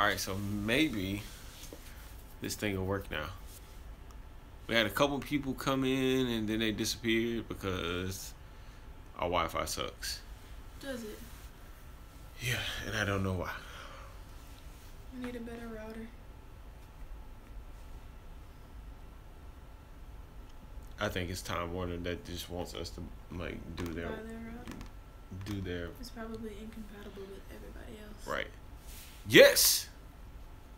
Alright, so maybe this thing will work now. We had a couple people come in and then they disappeared because our Wi-Fi sucks. Does it? Yeah, and I don't know why. We need a better router. I think it's Time Warner that just wants us to like do their router. It's probably incompatible with everybody else. Right. Yes,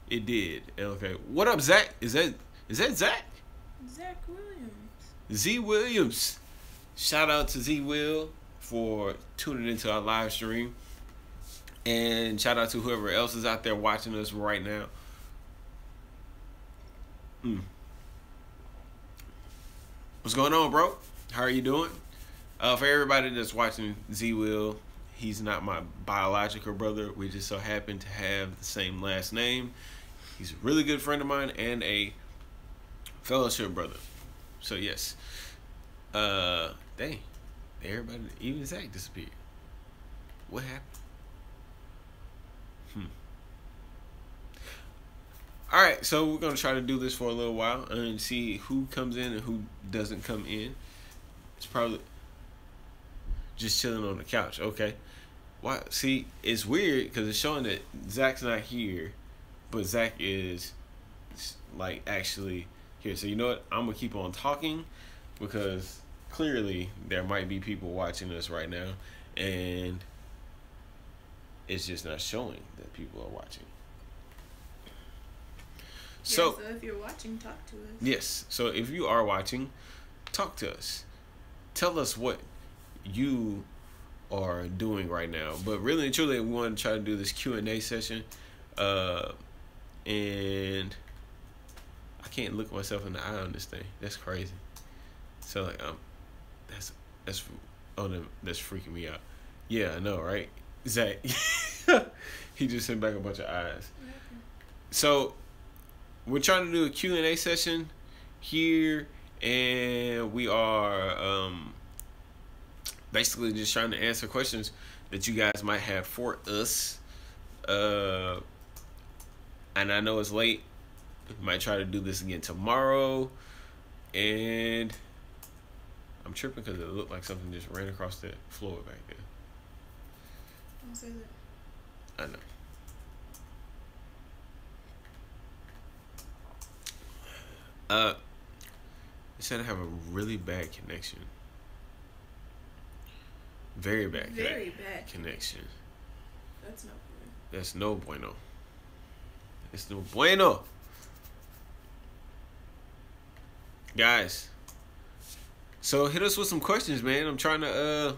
it did. Okay. What up, Zach? Is that Zach? Zach Williams. Z Williams. Shout out to Z Will for tuning into our live stream. And shout out to whoever else is out there watching us right now. What's going on, bro? How are you doing? For everybody that's watching Z Will, he's not my biological brother. We just so happen to have the same last name. He's a really good friend of mine and a fellowship brother. So yes. Dang. Everybody, even Zach disappeared. What happened? Alright, so we're going to try to do this for a little while and see who comes in and who doesn't come in. It's probably just chilling on the couch. Okay. Why? See, it's weird because it's showing that Zach's not here, but Zach is like actually here. So you know what? I'm going to keep on talking because clearly there might be people watching us right now and it's just not showing that people are watching. So if you're watching, talk to us. Yes. So if you are watching, talk to us. Tell us what you are doing right now. But really and truly, we want to try to do this Q&A session. And I can't look myself in the eye on this thing. That's crazy. So like that's freaking me out. Yeah, I know, right? Zach. He just sent back a bunch of eyes. So we're trying to do a Q&A session here, and we are basically just trying to answer questions that you guys might have for us. And I know it's late. We might try to do this again tomorrow. And I'm tripping because it looked like something just ran across the floor back there. Don't say that. I know. It said I have a really bad connection. Very bad connection. That's no good. That's no bueno. It's no bueno. Guys. So hit us with some questions, man. I'm trying to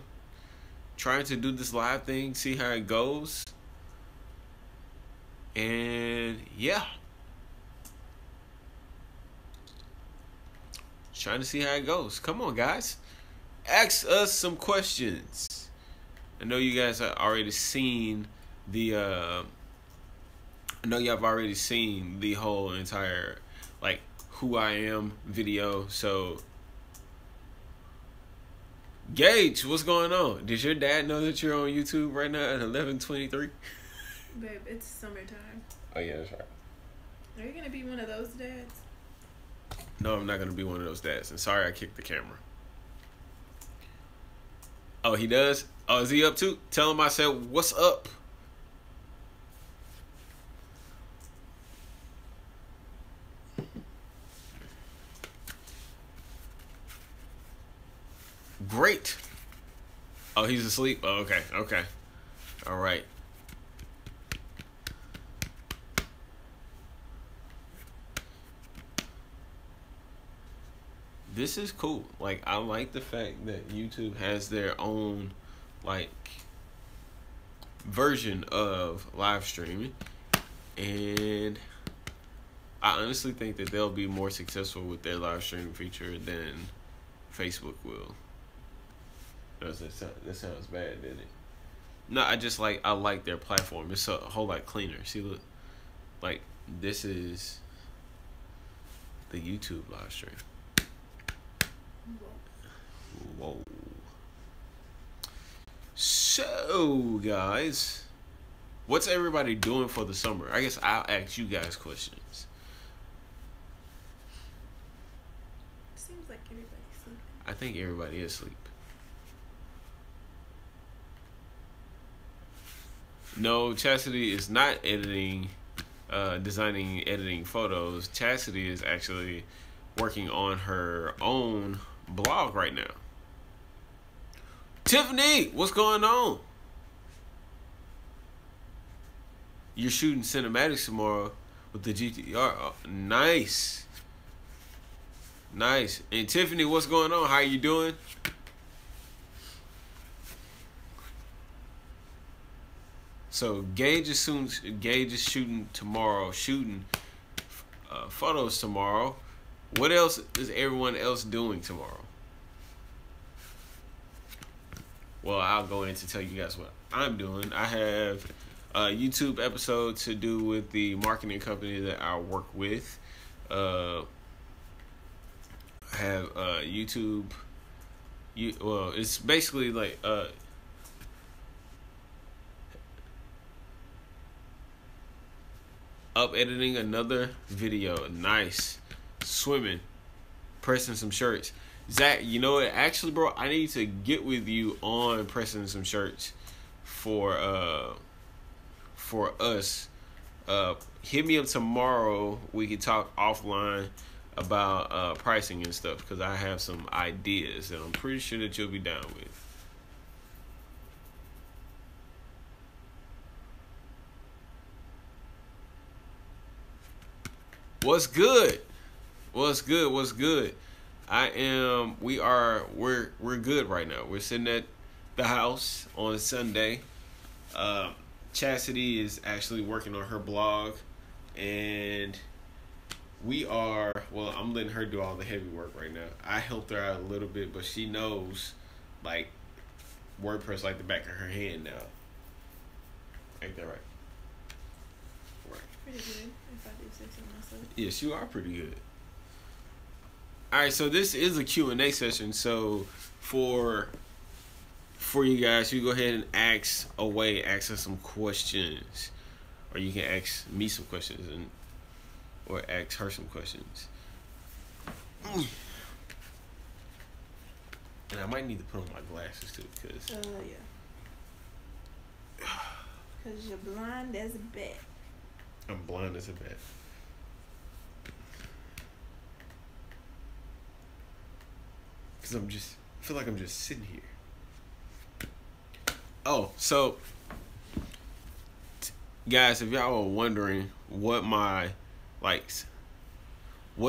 do this live thing, see how it goes. And yeah. Trying to see how it goes. Come on, guys. Ask us some questions. I know you guys have already seen the whole entire like who I am video. So Gage, what's going on? Does your dad know that you're on YouTube right now at 11:23? Babe, it's summertime. Oh yeah, that's right. Are you gonna be one of those dads? No, I'm not going to be one of those dads. And sorry I kicked the camera. Oh, he does? Oh, is he up too? Tell him I said, what's up? Great. Oh, he's asleep? Oh, okay. Okay. All right. This is cool. Like, I like the fact that YouTube has their own, like, version of live streaming. And I honestly think that they'll be more successful with their live streaming feature than Facebook will. That sounds bad, didn't it? No, I like their platform. It's a whole lot cleaner. See, look. Like, this is the YouTube live stream. Whoa. So, guys, What's everybody doing for the summer? I guess I'll ask you guys questions. Seems like everybody's sleeping. I think everybody is asleep. No, Chastity is not editing, designing, editing photos. Chastity is actually working on her own blog right now. Tiffany, what's going on? You're shooting cinematics tomorrow with the GTR. Oh, nice. Nice. And Tiffany, what's going on? How you doing? So Gage is shooting tomorrow, photos tomorrow. What else is everyone else doing tomorrow? Well, I'll go in to tell you guys what I'm doing. I have a YouTube episode to do with the marketing company that I work with. I have YouTube. Well, it's basically like up editing another video. Nice. Swimming. Pressing some shirts. Zach, you know what? Actually, bro, I need to get with you on pressing some shirts for us. Hit me up tomorrow. We can talk offline about pricing and stuff, because I have some ideas that I'm pretty sure that you'll be down with. What's good? What's good? What's good? We're good right now. We're sitting at the house on Sunday. Chasity is actually working on her blog, and I'm letting her do all the heavy work right now. I helped her out a little bit, but she knows, like, WordPress like the back of her hand now. Ain't that right? Pretty good, if I do say so myself. Yes, you are pretty good. Alright, so this is a Q&A session. So for you guys, you go ahead and ask us some questions. Or you can ask me some questions or ask her some questions. And I might need to put on my glasses too, because yeah. Because you're blind as a bat. I'm blind as a bat. Because I feel like I'm just sitting here. Oh, so, guys, if y'all are wondering what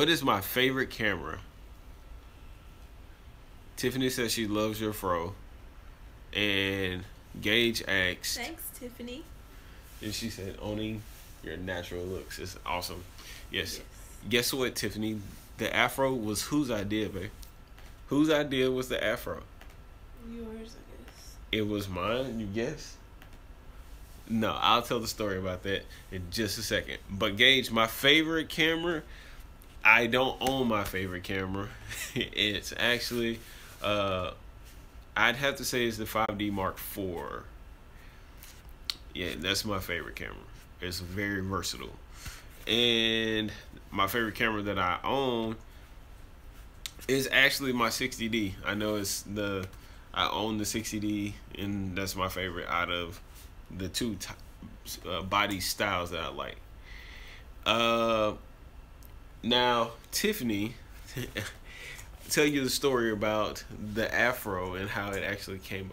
is my favorite camera? Tiffany says she loves your fro. And Gage asked. Thanks, Tiffany. And she said, owning your natural looks is awesome. Yes. Guess what, Tiffany? The afro was whose idea, babe? Whose idea was the afro? Yours, I guess. It was mine, you guess? No, I'll tell the story about that in just a second. But Gage, my favorite camera, I don't own my favorite camera. It's actually, I'd have to say it's the 5D Mark IV. Yeah, that's my favorite camera. It's very versatile. And my favorite camera that I own is actually my 60D. I know I own the 60D, and that's my favorite out of the two body styles that I like. Now, Tiffany, tell you the story about the afro and how it actually came.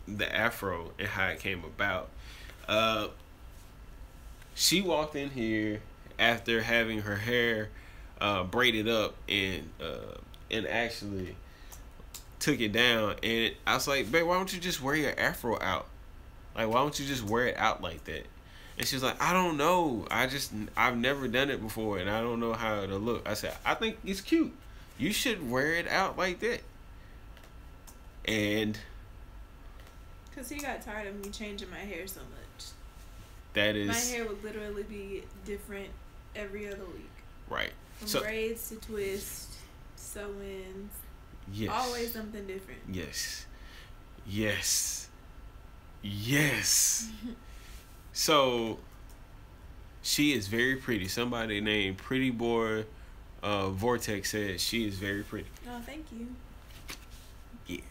The afro and how it came about. She walked in here after having her hair braided up and actually took it down, and I was like, babe, why don't you just wear your afro out? Like, why don't you just wear it out like that? And she's like, I don't know. I've never done it before, and I don't know how it'll look. I said, I think it's cute. You should wear it out like that. And because he got tired of me changing my hair so much. That is... My hair would literally be different every other week. Right. From braids to twists, sew-ins. Yes. Always something different. Yes. Yes. Yes. So she is very pretty. Somebody named Pretty Boy Vortex said she is very pretty. Oh, thank you. Yeah.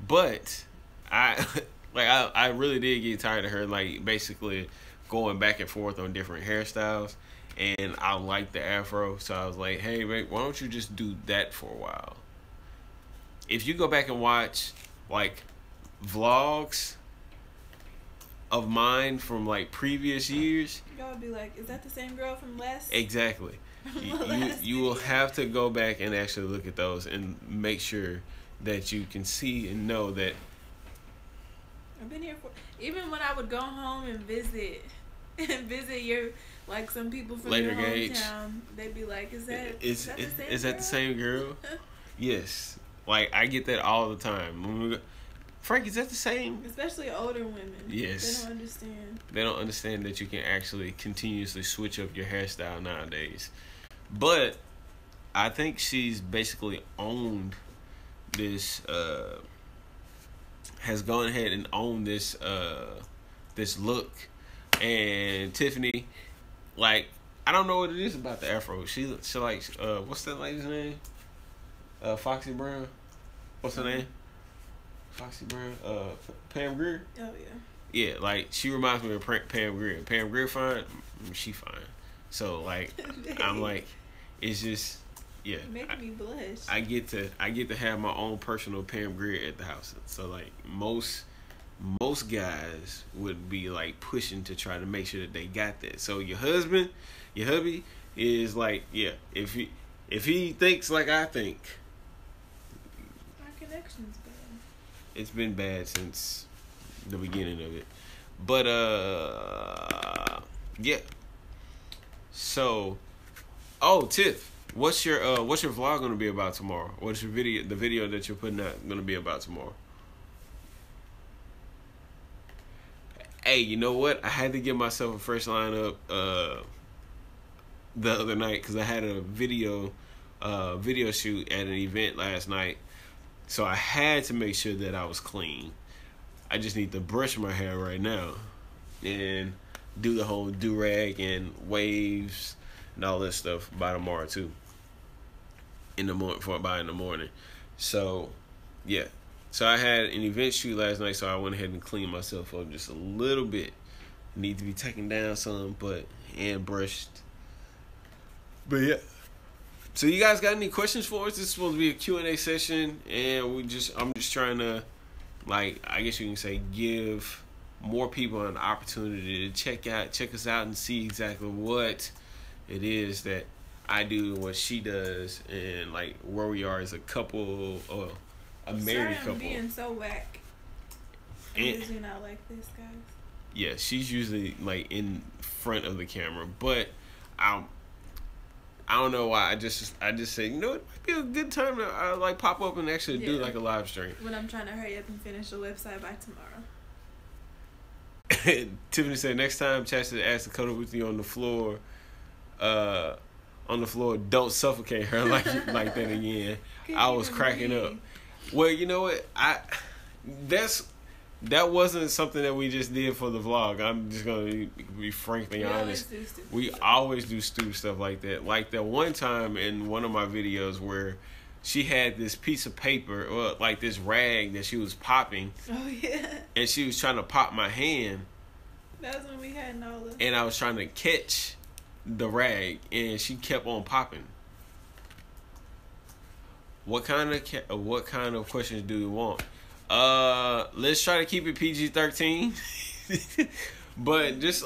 But I really did get tired of her like basically going back and forth on different hairstyles, and I like the afro, so I was like, hey, mate, why don't you just do that for a while? If you go back and watch like vlogs of mine from like previous years, y'all would be like, is that the same girl from last? Exactly. You will have to go back and actually look at those and make sure that you can see and know that I've been here for, even when I would go home and visit your, like, some people from later your gauge, hometown, they'd be like, is that the same girl? Yes. Like, I get that all the time. Frank, is that the same? Especially older women. Yes. They don't understand. They don't understand that you can actually continuously switch up your hairstyle nowadays. But I think she's basically owned this, has gone ahead and owned this look. And Tiffany, like, I don't know what it is about the afro. She like, what's that lady's name? Foxy Brown. What's her name? Foxy Brown. Pam Grier. Oh yeah. Yeah, like she reminds me of Pam Grier. Pam Grier fine, she fine. So like, I'm like, it's just, yeah. Making me blush. I get to have my own personal Pam Grier at the house. So like most guys would be like pushing to try to make sure that they got that. So your hubby is like, yeah, if he thinks like I think. Our connection's bad. It's been bad since the beginning of it. But yeah. So, Tiff, what's your vlog gonna be about tomorrow? What's the video that you're putting out gonna be about tomorrow? Hey, you know what? I had to give myself a fresh lineup the other night because I had a video shoot at an event last night. So I had to make sure that I was clean. I just need to brush my hair right now and do the whole do-rag and waves and all this stuff by tomorrow too. In the morning. So, yeah. So I had an event shoot last night, so I went ahead and cleaned myself up just a little bit. Need to be taken down some, and brushed. But yeah. So you guys got any questions for us? This is supposed to be a Q&A session, and I'm just trying to, like, I guess you can say, give more people an opportunity to check us out and see exactly what it is that I do and what she does, and like where we are as a couple or a married couple. I'm being so whack. I'm usually not like this, guys. Yeah, she's usually like in front of the camera, but I don't know why. I just say, you know, it might be a good time to like pop up and actually do like a live stream. When I'm trying to hurry up and finish the website by tomorrow. Tiffany said next time Chasity asks to cuddle with you on the floor, don't suffocate her like that again. I was cracking up. Well, you know what? That wasn't something that we just did for the vlog. I'm just gonna be frankly honest. We always do stupid stuff like that. Like that one time in one of my videos where she had this piece of paper, or like this rag that she was popping. Oh yeah. And she was trying to pop my hand. That was when we had Nola. And I was trying to catch the rag, and she kept on popping. What kind of questions do you want? Let's try to keep it PG-13. But just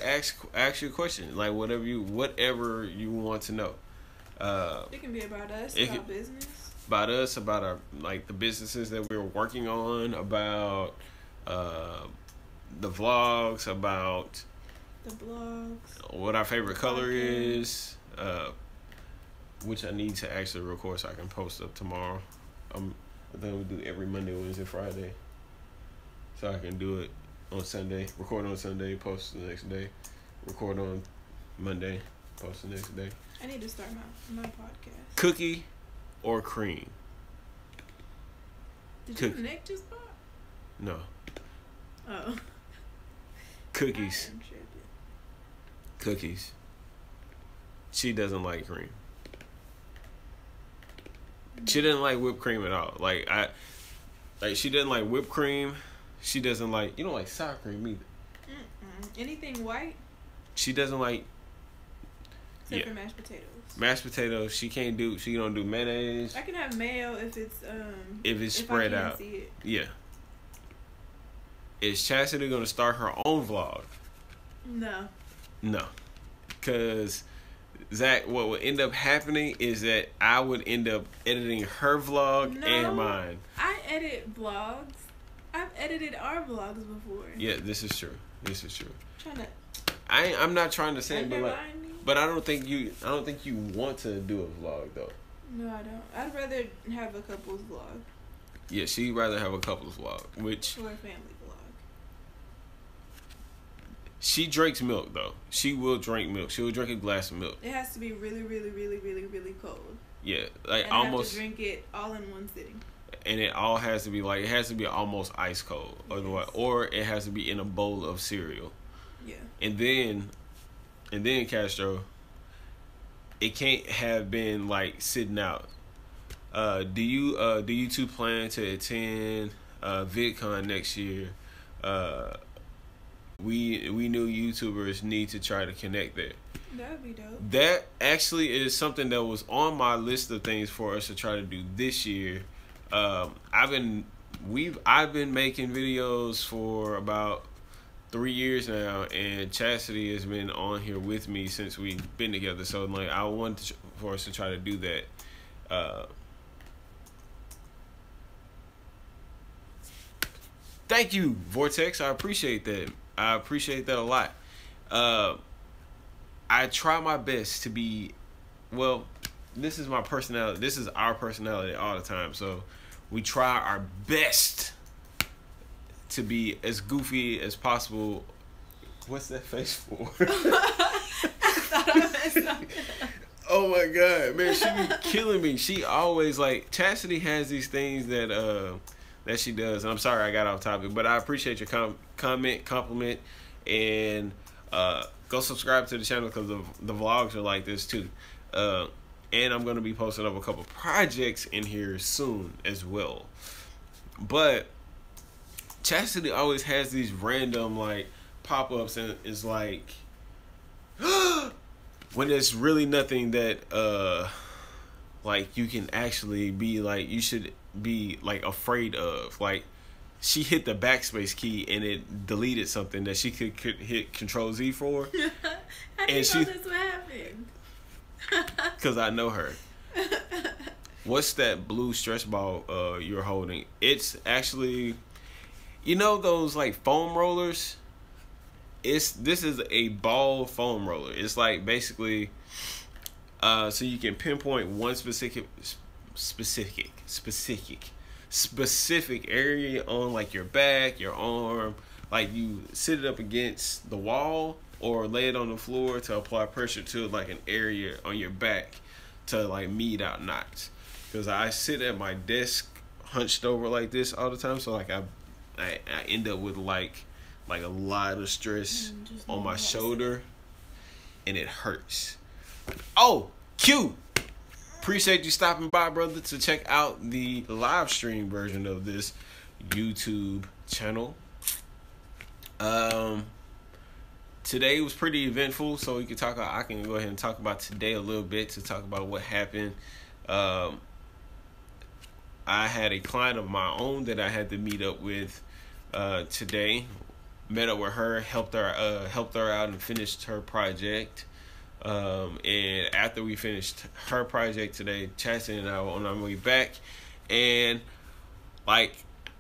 ask your question, like whatever you want to know. It can be about us, about business. About us, about our like the businesses that we're working on, about the vlogs, about the blogs, what our favorite color is, which I need to actually record so I can post up tomorrow. I think we do every Monday, Wednesday, Friday, so I can do it on Sunday, record on Sunday, post the next day, record on Monday, post the next day. I need to start my podcast. Cookie or cream? Did your neck just pop? No. Oh. Cookies. I am tripping. Cookies. She doesn't like cream. She doesn't like whipped cream at all. Like she doesn't like whipped cream. She doesn't like, you don't like sour cream either. Anything white? She doesn't like. Except for mashed potatoes. Mashed potatoes. She don't do mayonnaise. I can have mayo if it's spread I out. See it. Yeah. Is Chasity gonna start her own vlog? No. Cause Zach, what would end up happening is that I would end up editing her vlog and mine. I edit vlogs. I've edited our vlogs before. Yeah, this is true. I'm I'm not trying to say, but I don't think you want to do a vlog though. No, I don't. I'd rather have a couple's vlog. Yeah, she'd rather have a couple's vlog, which or a family vlog. She drinks milk though. She will drink milk. She will drink a glass of milk. It has to be really, really, really, really, really cold. Yeah, like and almost. I have to drink it all in one sitting. And it all has to be almost ice cold, otherwise, or it has to be in a bowl of cereal. Yeah. And then Castro, it can't have been like sitting out. Do you two plan to attend VidCon next year? We new YouTubers need to try to connect there. That would be dope. That actually is something that was on my list of things for us to try to do this year. I've been making videos for about 3 years now, and Chasity has been on here with me since we've been together. So like, I want for us to try to do that. Thank you, Vortex. I appreciate that. I appreciate that a lot. I try my best to be, well, this is my personality. This is our personality all the time. So we try our best to be as goofy as possible. What's that face for? I thought I messed up. Oh my God, man, she be killing me. She always like, Chasity has these things that she does. And I'm sorry I got off topic, but I appreciate your compliment, and go subscribe to the channel because the vlogs are like this too. And I'm going to be posting up a couple projects in here soon as well. But Chasity always has these random like pop-ups, and it's like when there's really nothing that like you can actually be like, you should be like afraid of. Like, she hit the backspace key and it deleted something that she could hit Control Z for. How do you know that's what happened? Because I know her. What's that blue stretch ball you're holding? It's actually, you know those like foam rollers? This is a ball foam roller. It's like basically so you can pinpoint one specific area on like your back, your arm. Like, you sit it up against the wall or lay it on the floor to apply pressure to like an area on your back to like meet out knots. Because I sit at my desk hunched over like this all the time, so like I end up with like a lot of stress on my shoulder, and it hurts. Oh, Q! Appreciate you stopping by, brother, to check out the live stream version of this YouTube channel. Today was pretty eventful, so we can talk. I can go ahead and talk about today a little bit, to talk about what happened. I had a client of my own that I had to meet up with today. Met up with her, helped her out, and finished her project. And after we finished her project today, Chasity and I were on our way back. And like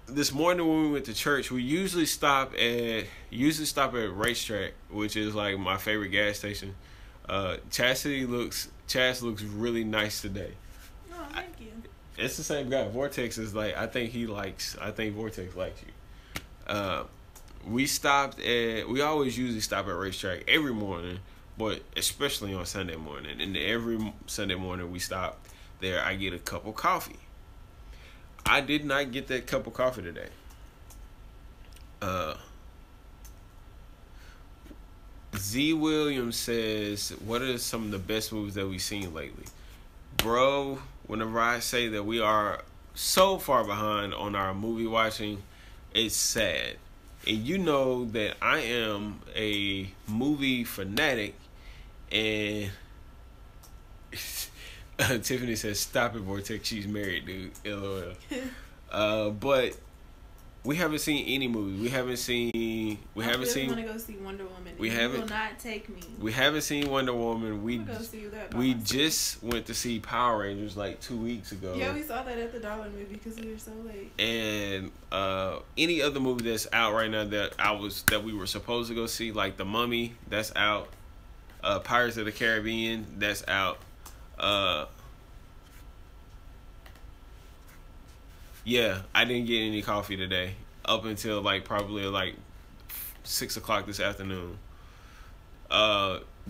this morning when we went to church, we usually stop at Racetrack, which is like my favorite gas station. Chas looks really nice today. Oh, thank you. It's the same guy. Vortex is like, I think Vortex likes you. We always usually stop at Racetrack every morning, but especially on Sunday morning. And every Sunday morning we stop there, I get a cup of coffee. I did not get that cup of coffee today. Z Williams says, "What are some of the best movies that we've seen lately?" Bro, whenever I say that we are so far behind on our movie watching, it's sad. And you know that I am a movie fanatic, and Tiffany says, "Stop it, Vortex. She's married, dude." LOL. But we haven't seen any movies. We haven't seen. I really want to go see Wonder Woman. We haven't. You will not take me. We haven't seen Wonder Woman. We go see that. We just went to see Power Rangers like 2 weeks ago. Yeah, we saw that at the Dollar Movie because we were so late. And any other movie that's out right now that we were supposed to go see, like The Mummy, that's out. Pirates of the Caribbean, that's out. Yeah, I didn't get any coffee today up until like probably like 6 o'clock this afternoon.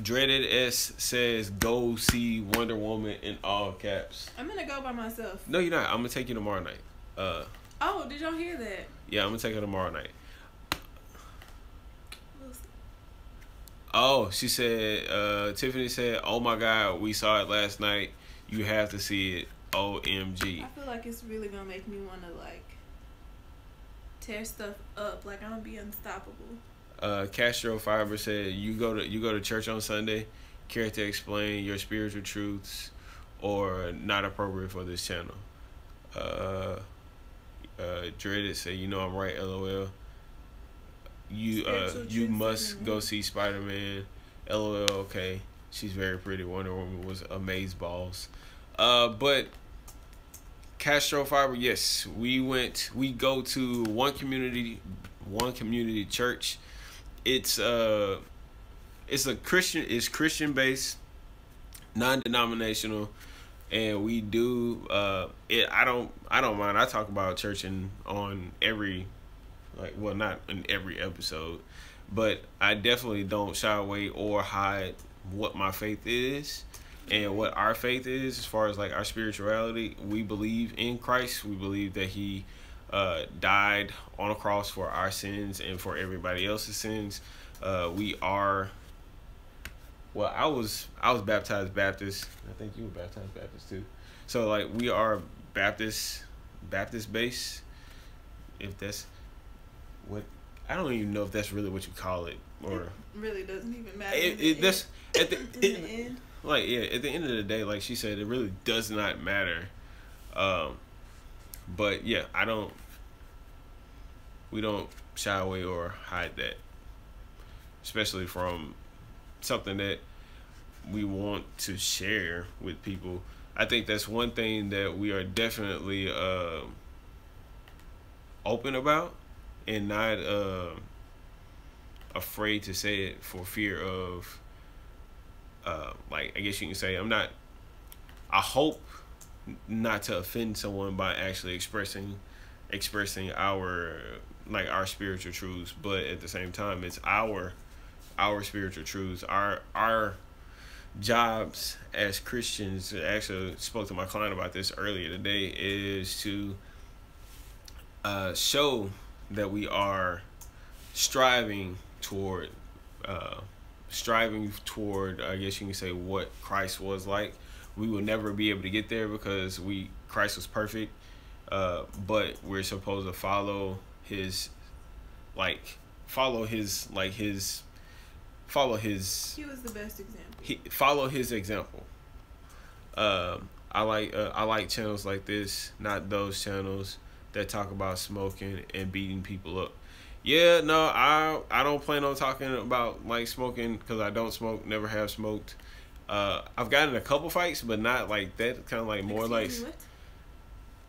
Dreaded S says, "Go see Wonder Woman" in all caps. I'm gonna go by myself. No, you're not. I'm gonna take you tomorrow night. Oh, did y'all hear that? Yeah, I'm gonna take her tomorrow night. Oh, she said, Tiffany said, "Oh my God, we saw it last night. You have to see it. OMG." I feel like it's really gonna make me want to like tear stuff up. Like I'm gonna be unstoppable. Castro Fiber said, you go to church on Sunday. Care to explain your spiritual truths or not appropriate for this channel? Dreaded said, "You know I'm right. LOL. You must go see Spider-Man. LOL. Okay, she's very pretty. Wonder Woman was amaze balls." But Castro Fiber, yes, we go to one community church. It's Christian based, non-denominational, and we do I don't mind. I talk about church on every, like, well, not in every episode, but I definitely don't shy away or hide what my faith is and what our faith is as far as like our spirituality. We believe in Christ. We believe that he died on a cross for our sins and for everybody else's sins. We are, well, I was baptized Baptist. I think you were baptized Baptist too. So like we are Baptist based. If that's what, I don't even know if that's really what you call it, or it really doesn't even matter. That's at the end. Like, yeah, at the end of the day, like she said, it really does not matter. But yeah, we don't shy away or hide that, especially from something that we want to share with people. I think that's one thing that we are definitely open about and not afraid to say it for fear of like, I guess you can say, I hope not to offend someone by actually expressing our spiritual truths, but at the same time it's our spiritual truths, our jobs as Christians. I actually spoke to my client about this earlier today, is to show that we are striving toward, I guess you can say, what Christ was like. We will never be able to get there because Christ was perfect, but we're supposed to follow his He was the best example. Follow his example. I like channels like this, not those channels that talk about smoking and beating people up. Yeah, no, I don't plan on talking about like smoking because I don't smoke, never have smoked. I've gotten in a couple fights, but not like that. Kind of like more like. What?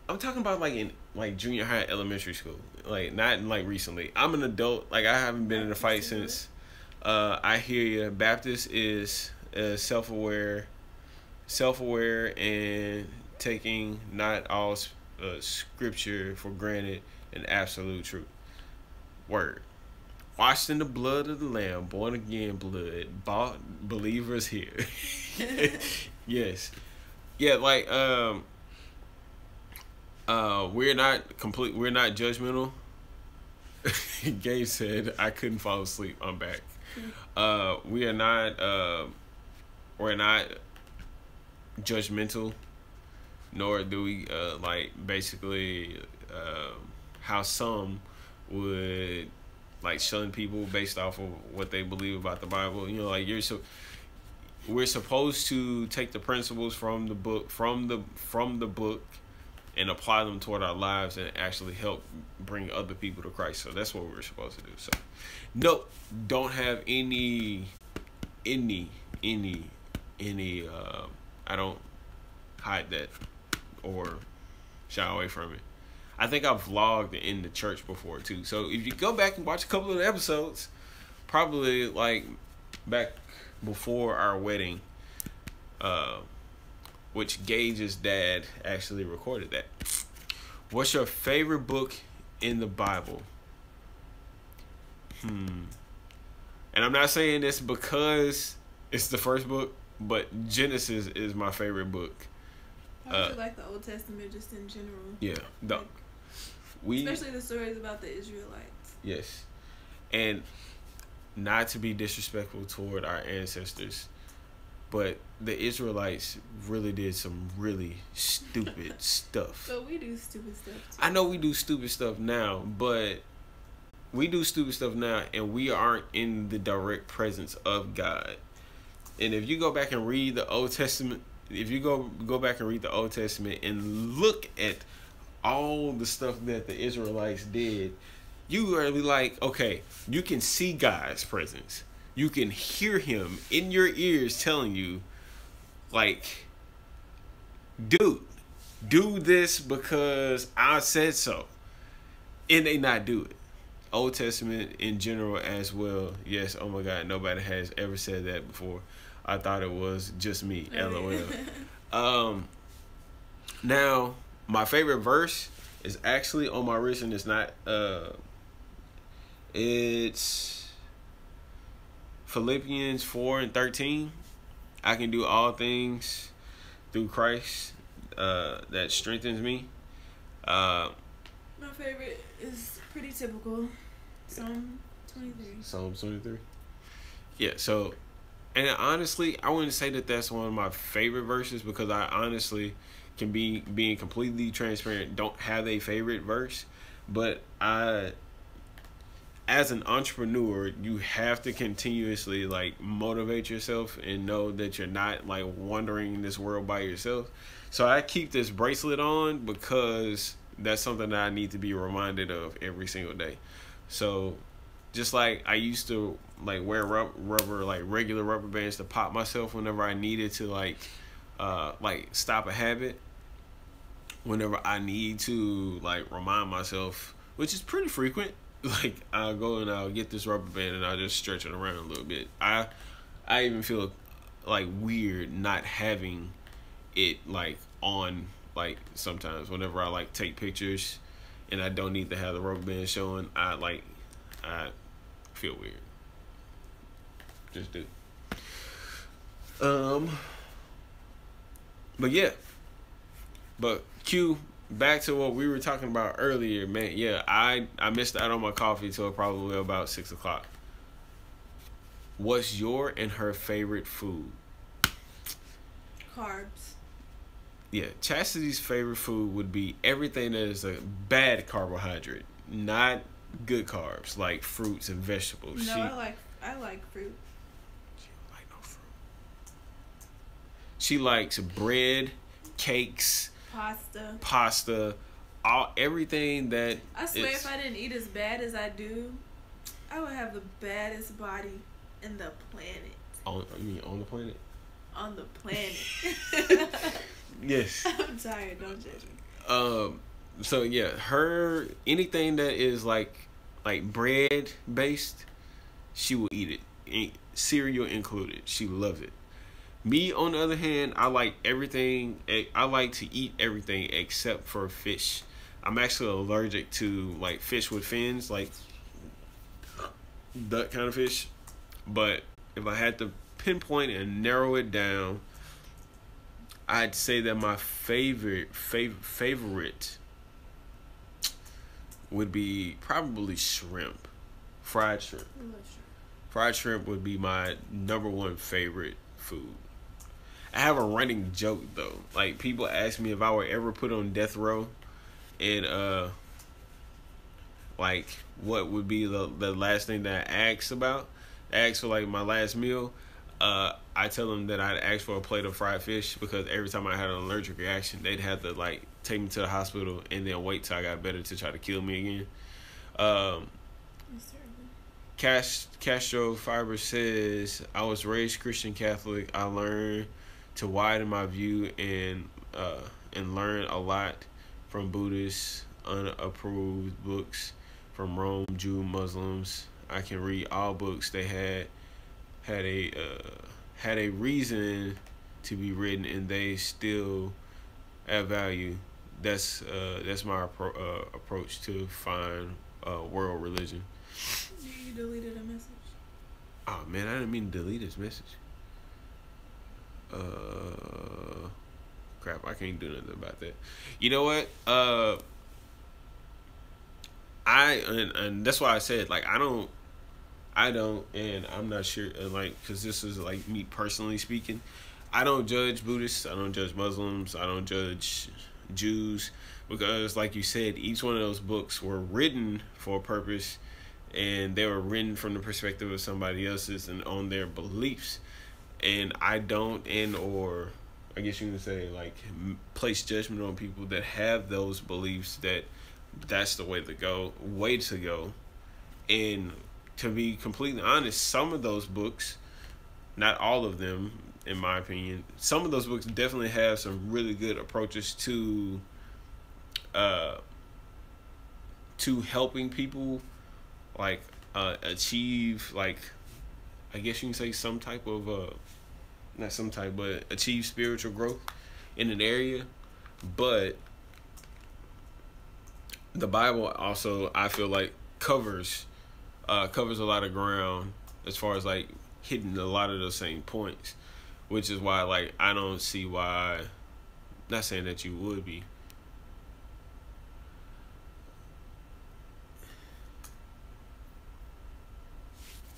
I'm talking about like in like junior high, elementary school, like not in like recently. I'm an adult. Like I haven't been in a fight since. I hear you. Baptist is self-aware, and taking not all scripture for granted and absolute truth. Word. Washed in the blood of the Lamb, born again blood, bought believers here. Yes. Yeah, like we're not judgmental. Gabe said, I couldn't fall asleep. I'm back. We are not, we're not judgmental, nor do we, basically, how some would, shun people based off of what they believe about the Bible. We're supposed to take the principles from the book, from the book, and apply them toward our lives and actually help bring other people to Christ. So that's what we're supposed to do. So, no, don't have any. I don't hide that or shy away from it. I think I've vlogged in the church before too. So if you go back and watch a couple of the episodes, probably back before our wedding, which Gage's dad actually recorded that. What's your favorite book in the Bible? And I'm not saying this because it's the first book, but Genesis is my favorite book. I really like the Old Testament just in general. Yeah. Especially the stories about the Israelites. Yes. And not to be disrespectful toward our ancestors, but the Israelites really did some really stupid stuff. So we do stupid stuff too. I know we do stupid stuff now, but we do stupid stuff now and we aren't in the direct presence of God. And if you go back and read the Old Testament, if you go back and read the Old Testament and look at all the stuff that the Israelites did, you are like, okay, you can see God's presence. You can hear him in your ears telling you, dude, do this because I said so. And they not do it. Old Testament in general as well. Yes, oh my God, nobody has ever said that before. I thought it was just me. LOL. Now, my favorite verse is actually on my wrist, and it's not. It's Philippians 4:13. I can do all things through Christ that strengthens me. My favorite is pretty typical. Psalm 23. Psalm 23. Yeah. So, and honestly, I wouldn't say that that's one of my favorite verses because I honestly can being completely transparent, don't have a favorite verse, but as an entrepreneur, you have to continuously motivate yourself and know that you're not wandering in this world by yourself. So I keep this bracelet on because that's something that I need to be reminded of every single day. So just like I used to wear rubber regular rubber bands to pop myself whenever I needed to stop a habit. Whenever I need to remind myself, which is pretty frequent, I'll go and I'll get this rubber band and I'll just stretch it around a little bit. I even feel weird not having it on sometimes whenever I take pictures and I don't need to have the rubber band showing. I feel weird. Just do. But yeah. But Q, back to what we were talking about earlier, man. Yeah, I missed out on my coffee till probably about 6 o'clock. What's your and her favorite food? Carbs. Yeah, Chastity's favorite food would be everything that is a bad carbohydrate, not good carbs, like fruits and vegetables. No, I like fruit. She don't like no fruit. She likes bread, cakes, pasta, everything that. I swear, if I didn't eat as bad as I do, I would have the baddest body in the planet. You mean on the planet? On the planet. Yes. I'm tired. Don't judge me. So yeah, her anything that is like bread based, she will eat it. Cereal included. She loves it. Me, on the other hand, I like everything. I like to eat everything except for fish. I'm actually allergic to fish with fins, that kind of fish. But if I had to pinpoint and narrow it down, I'd say that my favorite would be probably shrimp, fried shrimp. I love shrimp. Fried shrimp would be my number one favorite food. I have a running joke though. Like people ask me if I were ever put on death row, and like what would be the last thing that I ask about? I ask for like my last meal. I tell them that I'd ask for a plate of fried fish because every time I had an allergic reaction, they'd have to like take me to the hospital and then wait till I got better to try to kill me again. Castro Fiber says, I was raised Christian Catholic. I learned to widen my view and learn a lot from Buddhist unapproved books from Rome, Jew, Muslims. I can read all books. They had a reason to be written, and they still add value. That's my approach to find world religion. You deleted a message. Oh man, I didn't mean to delete his message. Crap, I can't do nothing about that. You know what? And that's why I said like I don't, and I'm not sure like because this is like me personally speaking. I don't judge Buddhists. I don't judge Muslims. I don't judge Jews because, like you said, each one of those books were written for a purpose, and they were written from the perspective of somebody else's and on their beliefs. And I don't, or I guess you can say, like, place judgment on people that have those beliefs that that's the way to go. And to be completely honest, some of those books, not all of them, in my opinion, some of those books definitely have some really good approaches to helping people, like, achieve, like, I guess you can say some type of, not some type, but achieve spiritual growth in an area. But the Bible also, I feel like, covers a lot of ground as far as, like, hitting a lot of those same points, which is why, like, I don't see why, not saying that you would be.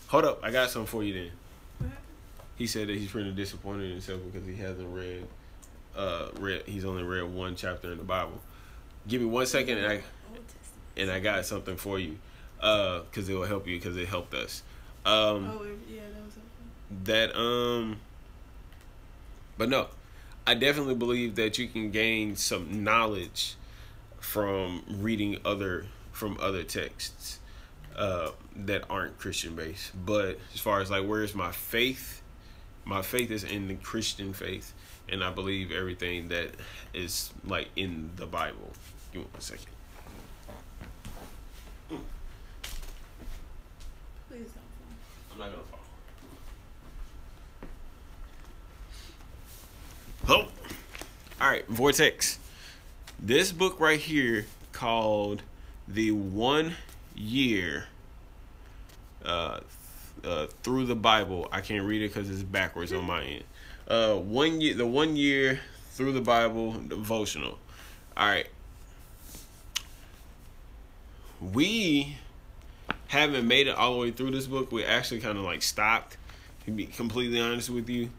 Hold up, I got something for you then. What? He said that he's pretty disappointed in himself because he hasn't read, he's only read one chapter in the Bible. Give me 1 second and I got something for you, because it will help you because it helped us. Yeah, that was helpful. But no, I definitely believe that you can gain some knowledge from reading other texts that aren't Christian based. But as far as like where's my faith? My faith is in the Christian faith, and I believe everything that is like in the Bible. Give me 1 second. Please don't fall. I'm not gonna fall. Oh, all right, Vortex. This book right here called The 1 Year Through the Bible. I can't read it because it's backwards on my end. The 1 Year Through the Bible devotional. All right. We haven't made it all the way through this book. We actually kind of like stopped, to be completely honest with you.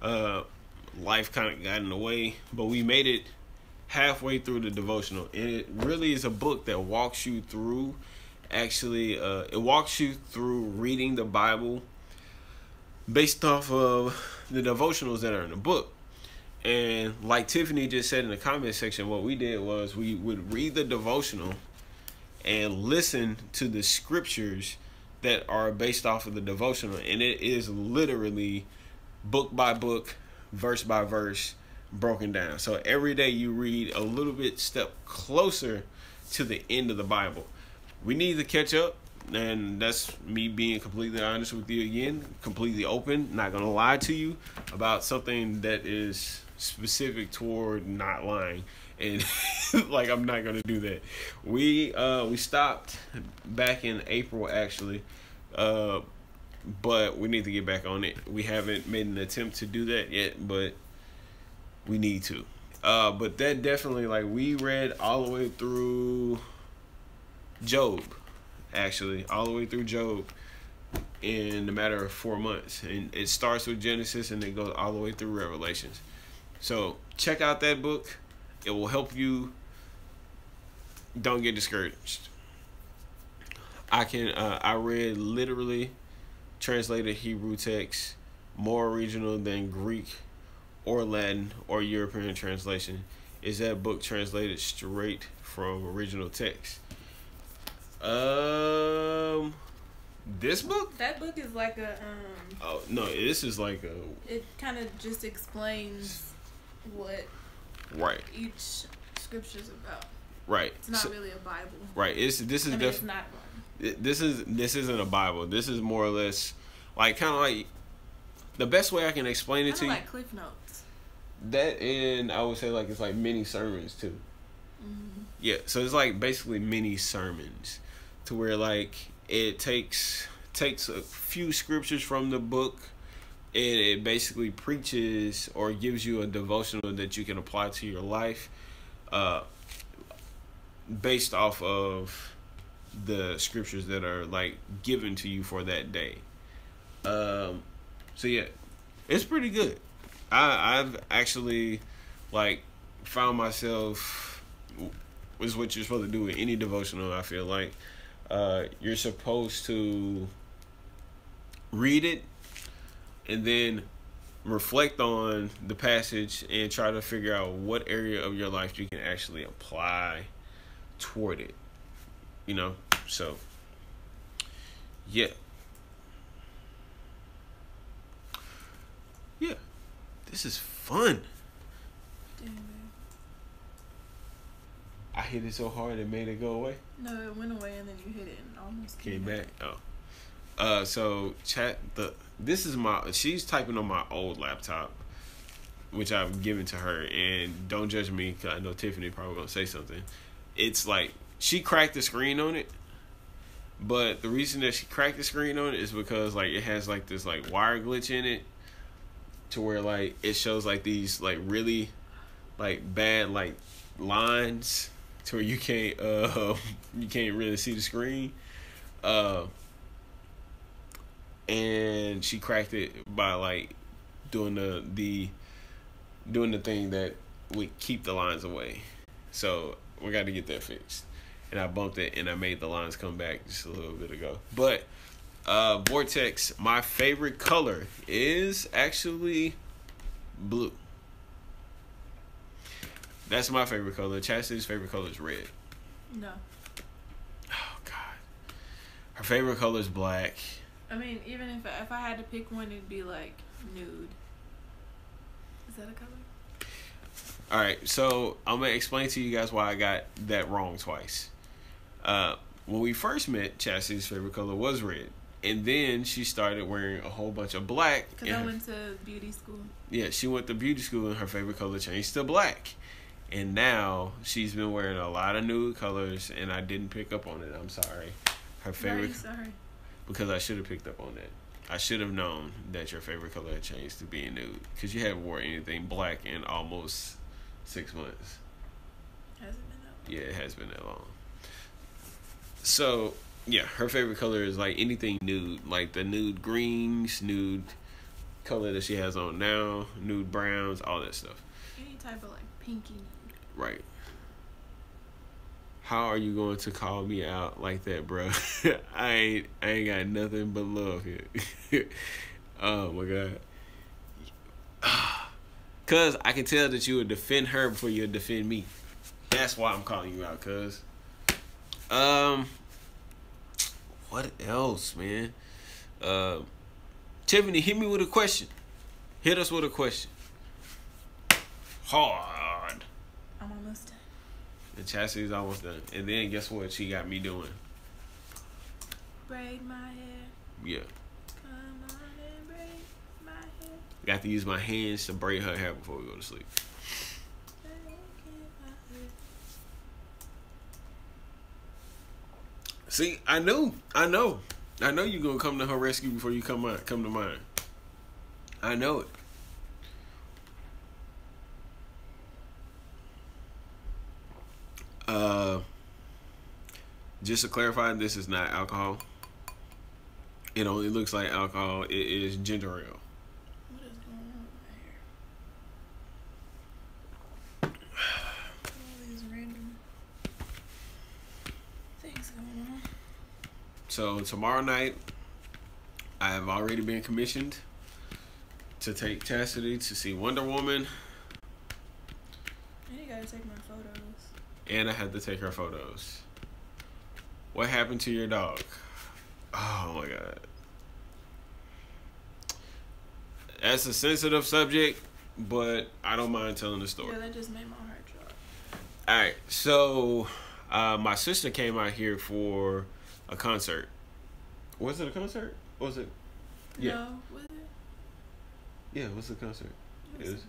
Life kind of got in the way, but we made it halfway through the devotional, and it really is a book that walks you through it walks you through reading the Bible based off of the devotionals that are in the book. And like Tiffany just said in the comment section, what we did was we would read the devotional and listen to the scriptures that are based off of the devotional, and it is literally book by book, verse by verse, broken down. So every day you read a little bit step closer to the end of the Bible. We need to catch up, and that's me being completely honest with you again, completely open, not gonna lie to you about something that is specific toward not lying, and like I'm not gonna do that. We stopped back in April actually, but we need to get back on it. We haven't made an attempt to do that yet, but we need to. But that definitely, like, we read all the way through Job, actually, all the way through Job in a matter of 4 months. And it starts with Genesis and it goes all the way through Revelations. So check out that book. It will help you. Don't get discouraged. I read literally translated Hebrew text more original than Greek or Latin or European translation. Is that book translated straight from original text? This book? That book is like a Oh no, this is like a. It kind of just explains what right each scripture's about. Right. It's not really a Bible. Right. It's not. This isn't a Bible. This is more or less like kind of like the best way I can explain it to you. Like Cliff Notes. That, and I would say like it's like mini sermons too. Mm-hmm. Yeah. So it's like basically mini sermons, to where like it takes a few scriptures from the book, and it basically preaches or gives you a devotional that you can apply to your life, based off of the scriptures that are like given to you for that day. So yeah, it's pretty good. I've actually like found myself, is what you're supposed to do with any devotional. I feel like you're supposed to read it and then reflect on the passage and try to figure out what area of your life you can actually apply toward it, you know. So yeah, this is fun. Damn, man. I hit it so hard it made it go away. No, it went away and then you hit it and almost came back. Oh, so she's typing on my old laptop, which I've given to her, and don't judge me because I know Tiffany probably gonna say something. It's like she cracked the screen on it, but the reason that she cracked the screen on it is because like it has like this like wire glitch in it, to where like it shows like these like really like bad like lines to where you can't really see the screen, and she cracked it by like doing the thing that would keep the lines away. So we got to get that fixed. And I bumped it and I made the lines come back just a little bit ago. But Vortex, my favorite color is actually blue. That's my favorite color. Chastity's favorite color is red. No. Oh God. Her favorite color is black. I mean, even if I had to pick one, it'd be like nude. Is that a color? All right, so I'm gonna explain to you guys why I got that wrong twice. When we first met, Chastity's favorite color was red, and then she started wearing a whole bunch of black. Because I went to beauty school. Yeah, she went to beauty school, and her favorite color changed to black. And now she's been wearing a lot of nude colors, and I didn't pick up on it. I'm sorry. Her favorite. Why are you sorry? Because I should have picked up on that. I should have known that your favorite color had changed to being nude, because you haven't worn anything black in almost 6 months. Has it been that long? Yeah, it has been that long. So, yeah, her favorite color is like anything nude, like the nude greens, nude color that she has on now, nude browns, all that stuff. Any type of like pinky nude. Right. How are you going to call me out like that, bro? I ain't got nothing but love here. Oh my God. Cause I can tell that you would defend her before you would defend me. That's why I'm calling you out, cuz. What else, man? Tiffany, hit me with a question. Hit us with a question. Hard. I'm almost done. The Chastity's almost done. And then guess what she got me doing? Braid my hair. Yeah. Come on and braid my hair. Got to use my hands to braid her hair before we go to sleep. See, I know you're gonna come to her rescue before you come to mine. I know it. Just to clarify, this is not alcohol. It only looks like alcohol. It is ginger ale. What is going on right here? All these random things going on. So tomorrow night, I have already been commissioned to take Chasity to see Wonder Woman. And you gotta take my photos. And I had to take her photos. What happened to your dog? Oh my God. That's a sensitive subject, but I don't mind telling the story. Yeah, that just made my heart drop. Alright, so my sister came out here for a concert. Was it a concert? Was it? Yeah. No, was it? Yeah, what's the concert? It was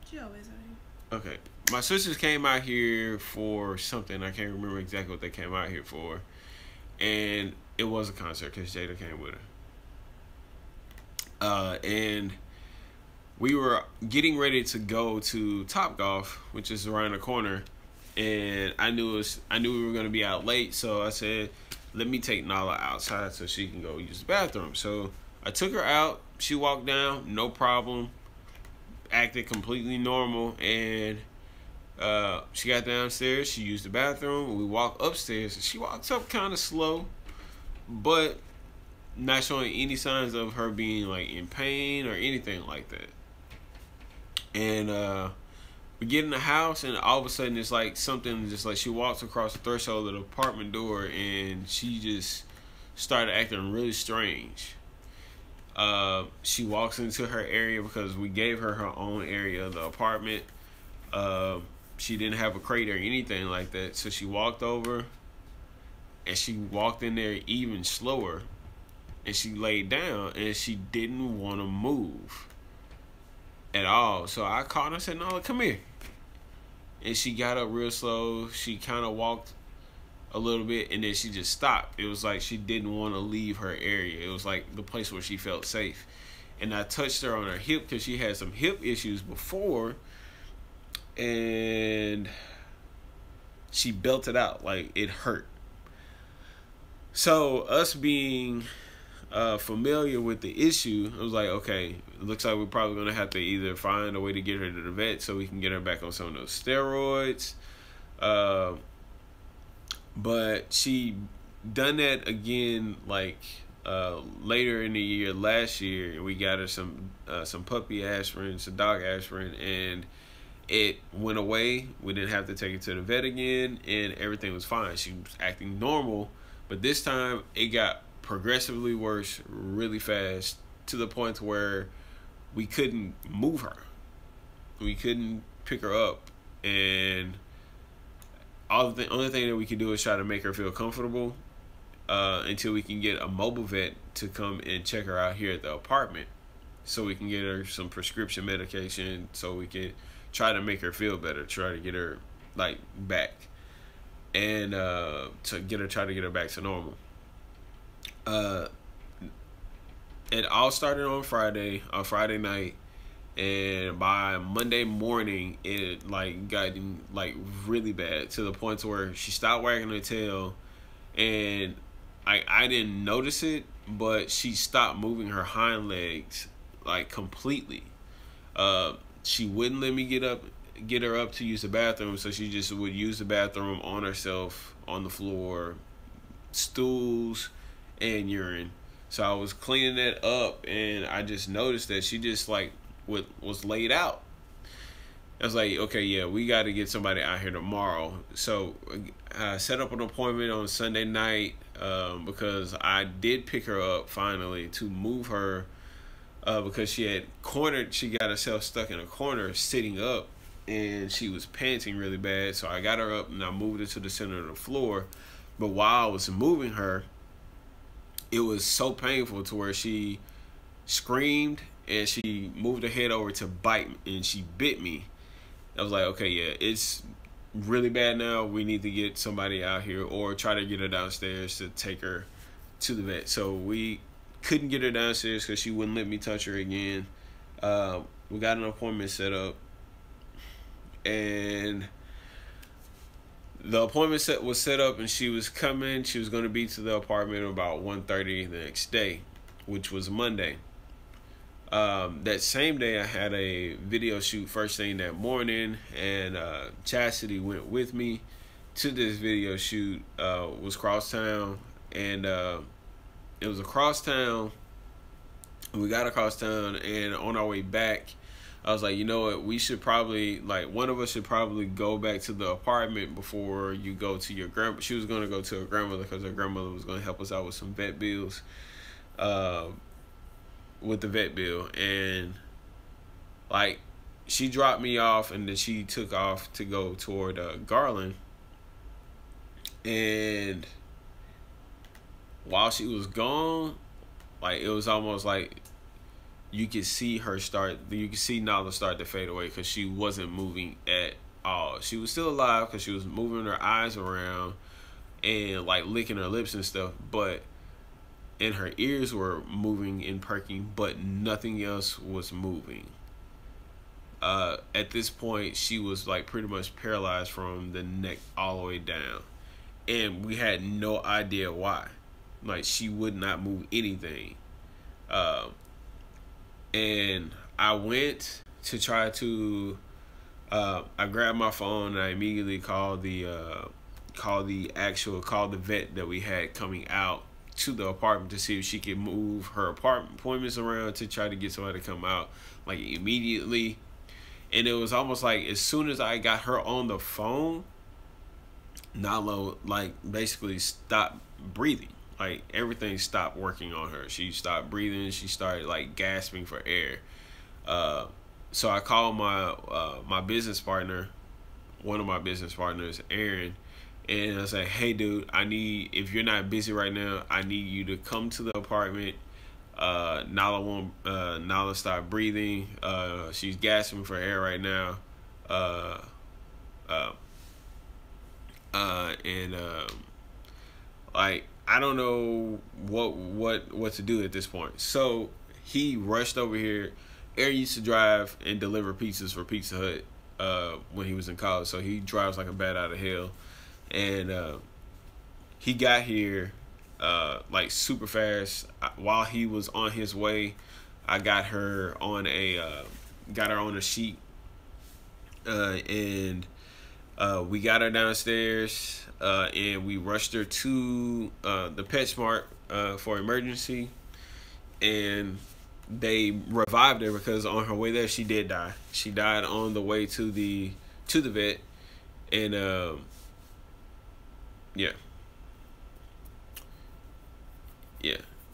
she always out here. Okay. My sisters came out here for something. I can't remember exactly what they came out here for. And it was a concert because Jada came with her. And we were getting ready to go to Topgolf, which is around the corner. And I knew we were going to be out late. So I said, let me take Nala outside so she can go use the bathroom. So I took her out. She walked down, no problem. Acted completely normal. And she got downstairs. She used the bathroom. We walked upstairs. She walks up kind of slow, but not showing any signs of her being like in pain or anything like that. And we get in the house, and all of a sudden it's like something just like she walks across the threshold of the apartment door, and she just started acting really strange. She walks into her area because we gave her her own area of the apartment. She didn't have a crate or anything like that, so she walked over, and she walked in there even slower, and she laid down, and she didn't want to move at all. So I called her and said, "No, come here." And she got up real slow. She kind of walked a little bit, and then she just stopped. It was like she didn't want to leave her area. It was like the place where she felt safe. And I touched her on her hip because she had some hip issues before, and she belted out like it hurt. So us being familiar with the issue, I was like, okay, it looks like we're probably going to have to either find a way to get her to the vet so we can get her back on some of those steroids. But she done that again like later in the year last year, and we got her some puppy aspirin, some dog aspirin, and it went away. We didn't have to take her to the vet again, and everything was fine. She was acting normal, but this time it got progressively worse really fast to the point where we couldn't move her. We couldn't pick her up, and the only thing that we can do is try to make her feel comfortable until we can get a mobile vet to come and check her out here at the apartment, so we can get her some prescription medication, so we can try to make her feel better, try to get her like back, and try to get her back to normal. It all started on Friday night, and by Monday morning it like gotten like really bad to the point to where she stopped wagging her tail, and I didn't notice it, but she stopped moving her hind legs like completely. She wouldn't let me get her up to use the bathroom, so she just would use the bathroom on herself, on the floor, stools, and urine. So I was cleaning that up, and I just noticed that she just like was laid out. I was like, okay, yeah, we got to get somebody out here tomorrow. So I set up an appointment on Sunday night because I did pick her up finally to move her because she got herself stuck in a corner sitting up, and she was panting really bad. So I got her up and I moved her to the center of the floor. But while I was moving her, it was so painful to where she screamed and she moved her head over to bite me, and she bit me. I was like, okay, yeah, it's really bad now. We need to get somebody out here or try to get her downstairs to take her to the vet. So we couldn't get her downstairs because she wouldn't let me touch her again. We got an appointment set up, and the appointment was set up, and she was coming. She was going to be to the apartment about 1:30 the next day, which was Monday. That same day, I had a video shoot first thing that morning, and Chasity went with me to this video shoot. Was crosstown, and it was across town. We got across town, and on our way back, I was like, you know what, we should probably, like, one of us should probably go back to the apartment before you go to your grandma. She was going to go to her grandmother because her grandmother was going to help us out with some vet bills, with the vet bill. And, like, she dropped me off, and then she took off to go toward Garland. And while she was gone, like, it was almost like you could see Nala start to fade away because she wasn't moving at all. She was still alive because she was moving her eyes around and, like, licking her lips and stuff, and her ears were moving and perking, but nothing else was moving. At this point, she was, like, pretty much paralyzed from the neck all the way down, and we had no idea why. Like, she would not move anything. And I went to try to, I grabbed my phone, and I immediately called the vet that we had coming out to the apartment to see if she could move her apartment appointments around to try to get somebody to come out, like, immediately. And it was almost like as soon as I got her on the phone, Nala, like, basically stopped breathing. Like, everything stopped working on her. She stopped breathing. She started, like, gasping for air. So I called my business partner, one of my business partners, Aaron, and I said, hey, dude, if you're not busy right now, I need you to come to the apartment. Nala stopped breathing. She's gasping for air right now. Like, I don't know what to do at this point. So he rushed over here. Aaron used to drive and deliver pizzas for Pizza Hut when he was in college, so he drives like a bat out of hell. And he got here like super fast. While he was on his way, I got her on a sheet, and we got her downstairs, and we rushed her to the PetSmart for emergency, and they revived her because on her way there she did die. She died on the way to the vet, and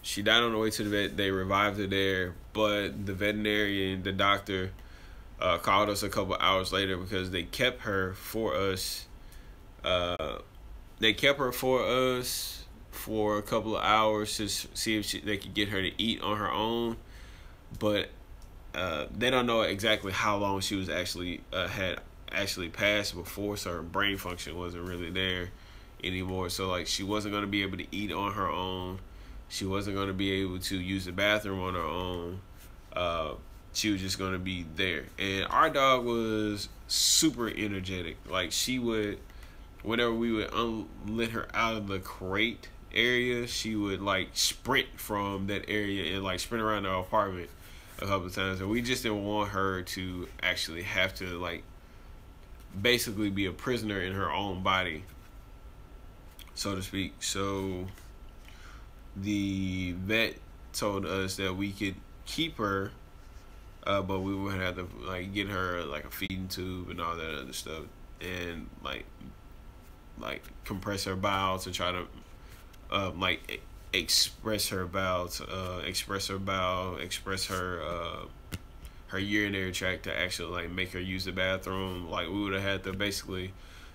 she died on the way to the vet. They revived her there, but the veterinarian, the doctor, called us a couple hours later because they kept her for us. They kept her for us for a couple of hours to see if they could get her to eat on her own, but they don't know exactly how long she was had passed before, so her brain function wasn't really there anymore. So, like, she wasn't going to be able to eat on her own. She wasn't going to be able to use the bathroom on her own. She was just going to be there. And our dog was super energetic. Like, she would, whenever we would let her out of the crate area, she would, like, sprint from that area and, like, sprint around the apartment a couple of times. And we just didn't want her to actually have to, like, basically be a prisoner in her own body, so to speak. So the vet told us that we could keep her, but we would have to, like, get her, like, a feeding tube and all that other stuff, and like compress her bowels to try to express her bowels, express her urinary tract to actually, like, make her use the bathroom. Like, we would have had to basically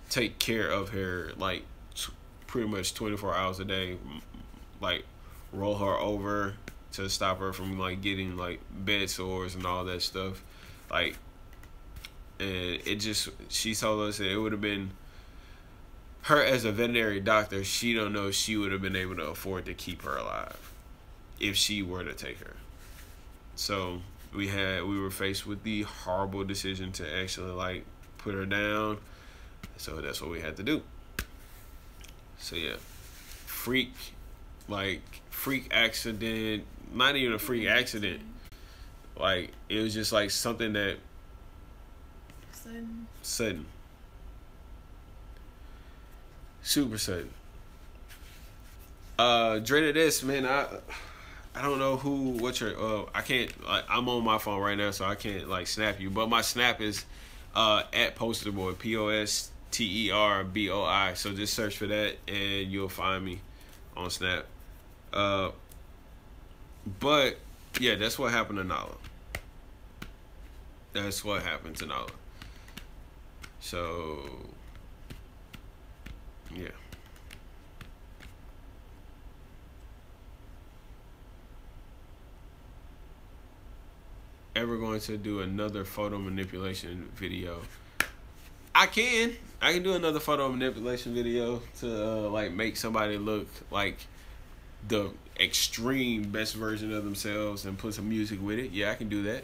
take care of her, like, pretty much 24 hours a day, like, roll her over to stop her from, like, getting, like, bed sores and all that stuff. Like, and she told us that it would have been, her as a veterinary doctor, she don't know if she would have been able to afford to keep her alive if she were to take her. So we were faced with the horrible decision to actually, like, put her down. So that's what we had to do. So yeah, freak, like freak accident. Not even a freak accident. Like it was just like something that sudden, super sudden. Dreaded this, man. I don't know what your I can't like I'm on my phone right now, so I can't like snap you. But my snap is at Posterboy, POSTERBOI. So just search for that and you'll find me on Snap. But yeah, that's what happened to Nala. That's what happened to Nala. So yeah. Ever going to do another photo manipulation video? I can do another photo manipulation video to like make somebody look like the extreme best version of themselves and put some music with it. Yeah, I can do that.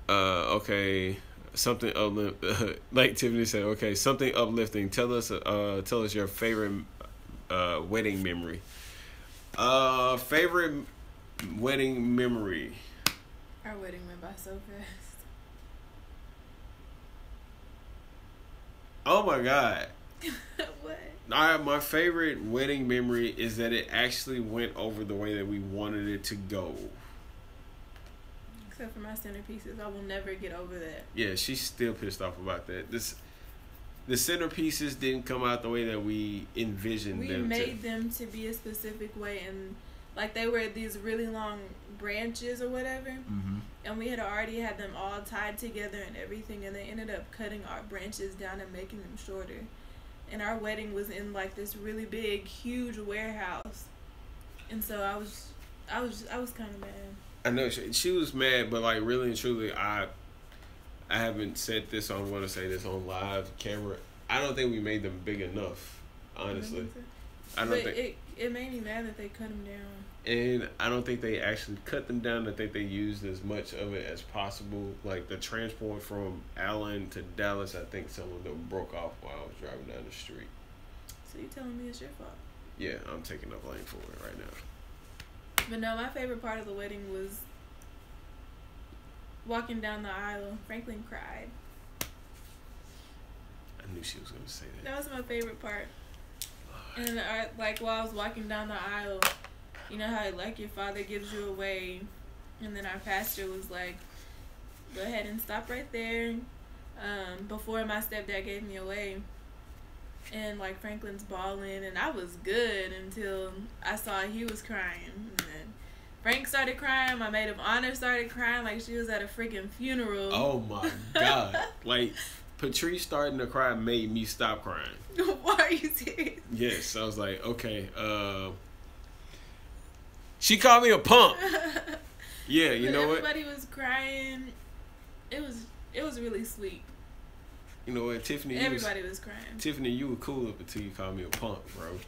Okay, something like Tiffany said. Okay, something uplifting. Tell us your favorite wedding memory. Favorite wedding memory. Our wedding went by so fast. Oh my God. What? My favorite wedding memory is that it actually went over the way that we wanted it to go. Except for my centerpieces, I will never get over that. Yeah, she's still pissed off about that. The centerpieces didn't come out the way that we envisioned them. We made them to be a specific way, and like they were these really long branches or whatever, and we had already had them all tied together and everything, and they ended up cutting our branches down and making them shorter. And our wedding was in like this really big, huge warehouse, and so I was kind of mad. I know she was mad, but like really and truly, I haven't said this. So I'm going to say this on live camera. I don't think we made them big enough. Honestly, I don't think it made me mad that they cut them down. And I don't think they actually cut them down. I think they used as much of it as possible. Like the transport from Allen to Dallas, I think some of them broke off while I was driving down the street. So you telling me it's your fault? Yeah, I'm taking the blame for it right now. But no, my favorite part of the wedding was walking down the aisle. Franklin cried. I knew she was going to say that. That was my favorite part. And like while I was walking down the aisle, you know how like your father gives you away, and then our pastor was like, "Go ahead and stop right there." Before my stepdad gave me away, and like Franklin's bawling, and I was good until I saw he was crying, and then Frank started crying. My maid of honor started crying like she was at a freaking funeral. Oh my God! Like Patrice starting to cry made me stop crying. Why are you serious? Yes, I was like, okay. She called me a punk. Yeah, you know what? Everybody was crying. It was really sweet. You know what, Tiffany? Everybody was crying. Tiffany, you were cool up until you called me a punk, bro.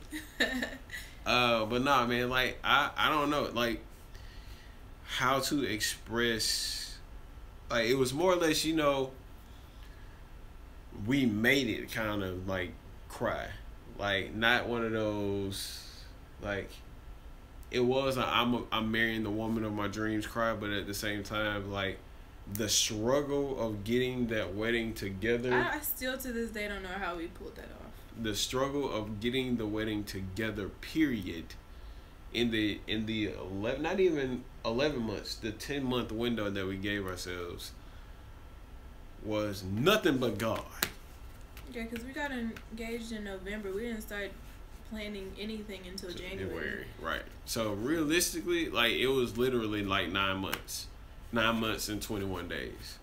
But nah, man. Like I don't know, like how to express. Like it was more or less, you know. We made it kind of like cry, like not one of those like. It was I'm marrying the woman of my dreams cry, but at the same time, like the struggle of getting that wedding together. I still to this day don't know how we pulled that off. The struggle of getting the wedding together, period, in the 11, not even 11 months, the 10-month window that we gave ourselves was nothing but God. Yeah, because we got engaged in November. We didn't start planning anything until January. Right. So realistically, like it was literally like 9 months. 9 months and 21 days.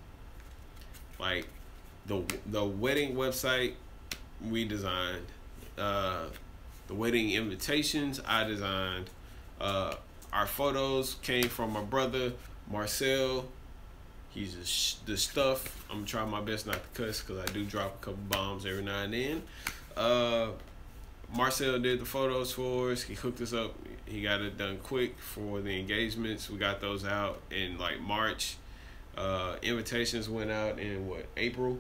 Like the wedding website we designed. The wedding invitations I designed. Our photos came from my brother Marcel. He's the stuff. I'm trying my best not to cuss because I do drop a couple bombs every now and then. Marcel did the photos for us. He hooked us up. He got it done quick for the engagements. We got those out in like March. Invitations went out in April.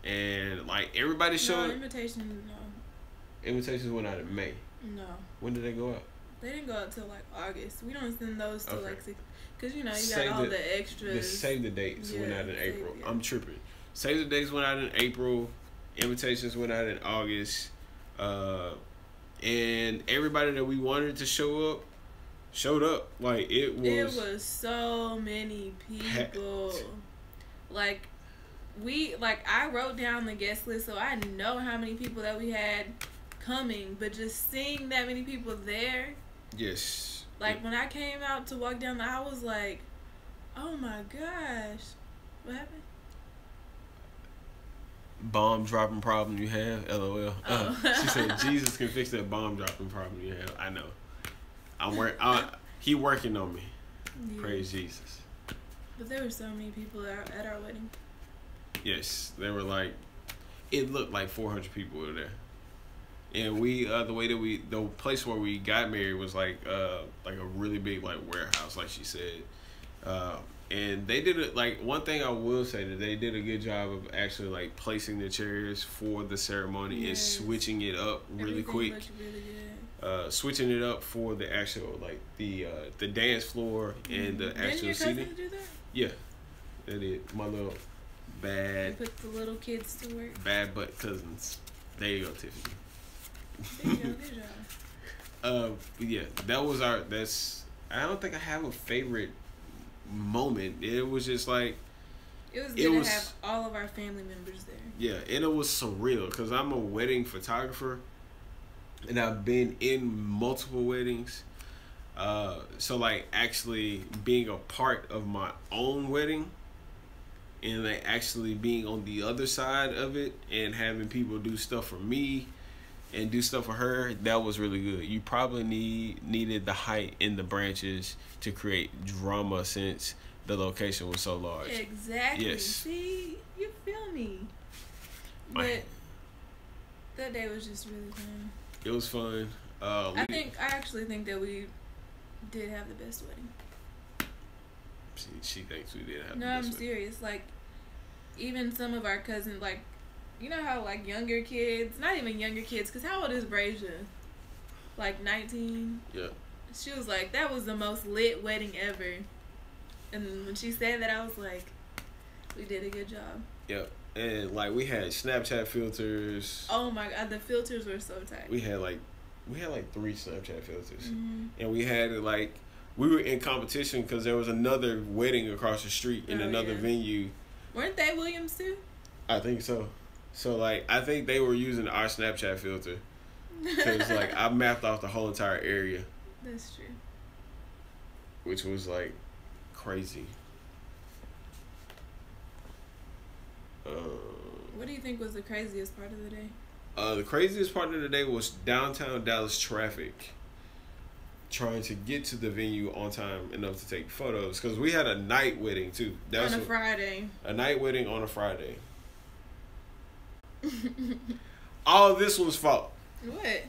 and like everybody showed. No, invitations went out in May. No. When did they go out? They didn't go out till like August. We don't send those till Okay. like 6, cause you know you got all the extras. The Save the Dates went out in April. Yeah. I'm tripping. Save the Dates went out in April. Invitations went out in August. And everybody that we wanted to show up showed up. Like it was so many people. packed. Like I wrote down the guest list, so I know how many people that we had coming. But just seeing that many people there, Yes. like when I came out to walk down the aisle, I was like, "Oh my gosh, what happened?" Bomb dropping problem you have? LOL. Oh. She said Jesus can fix that bomb dropping problem you have. I know. He working on me. Yeah. Praise Jesus. But there were so many people at our wedding. Yes, they were like. It looked like 400 people were there, and we the place where we got married was like a really big like warehouse, like she said. And they did it like one thing I will say that they did a good job of actually like placing the chairs for the ceremony and switching it up really quick. Looked really good. Switching it up for the actual like the dance floor and the actual Didn't your seating. cousin do that? Yeah, they did. My little bad. They put the little kids to work. Bad butt cousins. There you go, Tiffany. There you go, good job. But yeah, that was I don't think I have a favorite moment. It was just like it was good to have all of our family members there. Yeah, and it was surreal because I'm a wedding photographer, and I've been in multiple weddings. So like actually being a part of my own wedding, and like actually being on the other side of it, and having people do stuff for me and do stuff for her, that was really good. You probably needed the height in the branches to create drama since the location was so large. Exactly. Yes. See, you feel me. But that day was just really fun. It was fun. I actually think that we did have the best wedding. She thinks we did have the best No, I'm wedding. serious. Like, even some of our cousins, like, you know how, like, younger kids, not even younger kids, because how old is Brasia? Like, 19? Yeah. She was like, that was the most lit wedding ever. And when she said that, I was like, we did a good job. Yep. And, like, we had Snapchat filters. Oh, my God. The filters were so tight. We had, like, 3 Snapchat filters. Mm-hmm. And we had, like, we were in competition because there was another wedding across the street in another venue. Weren't they Williams, too? I think so. So, like, I think they were using our Snapchat filter. Because, like, I mapped off the whole entire area. That's true. Which was, like, crazy. What do you think was the craziest part of the day? The craziest part of the day was downtown Dallas traffic. Trying to get to the venue on time enough to take photos. Because we had a night wedding, too. On a Friday. A night wedding on a Friday. All this one's fault. What?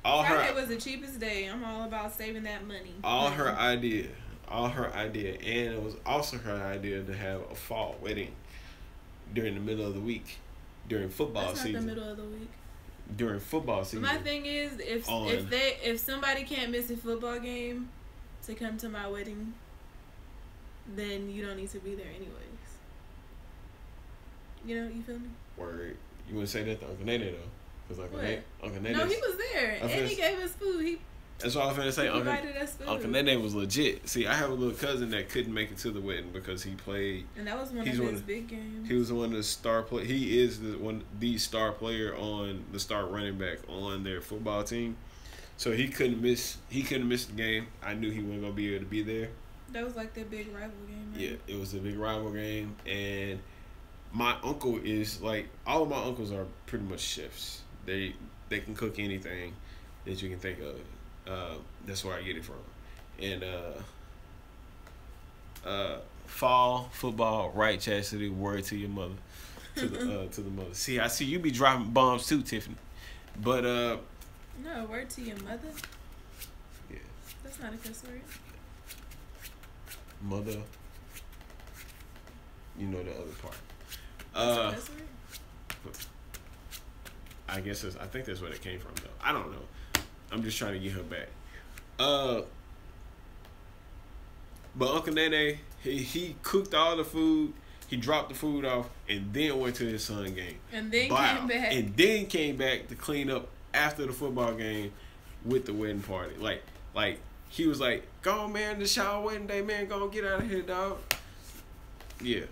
Friday was the cheapest day. I'm all about saving that money. All her idea. And it was also her idea to have a fall wedding during the middle of the week. During football season. That's not the middle of the week. During football season. My thing is, if somebody can't miss a football game to come to my wedding, then you don't need to be there anyways. You know, you feel me? Word. You wouldn't say that to Uncle Nene, though. Because Uncle Nene... No, he was there. And he gave us food. That's what I was going to say. Uncle Nene was legit. See, I have a little cousin that couldn't make it to the wedding because he played... And that was one of his big games. He was one of the star play. He is the star player on the star running back on their football team. So he couldn't miss the game. I knew he wasn't going to be able to be there. That was like their big rival game, right? Yeah, it was a big rival game. And my uncle is like... All of my uncles are pretty much chefs. They can cook anything that you can think of. That's where I get it from. And fall football, right, Chasity, word to your mother, to the mother. See, I see you be dropping bombs too, Tiffany. But no, word to your mother. Yeah, that's not a cuss word. Mother, you know the other part. That's a cuss word? I guess I think that's where it came from, though. I don't know. I'm just trying to get her back. But Uncle Nene, he cooked all the food. He dropped the food off and then went to his son's game. And then came back. And then came back to clean up after the football game with the wedding party. Like he was like, "Go on, man, this y'all wedding day, man. Go on, get out of here, dog." Yeah.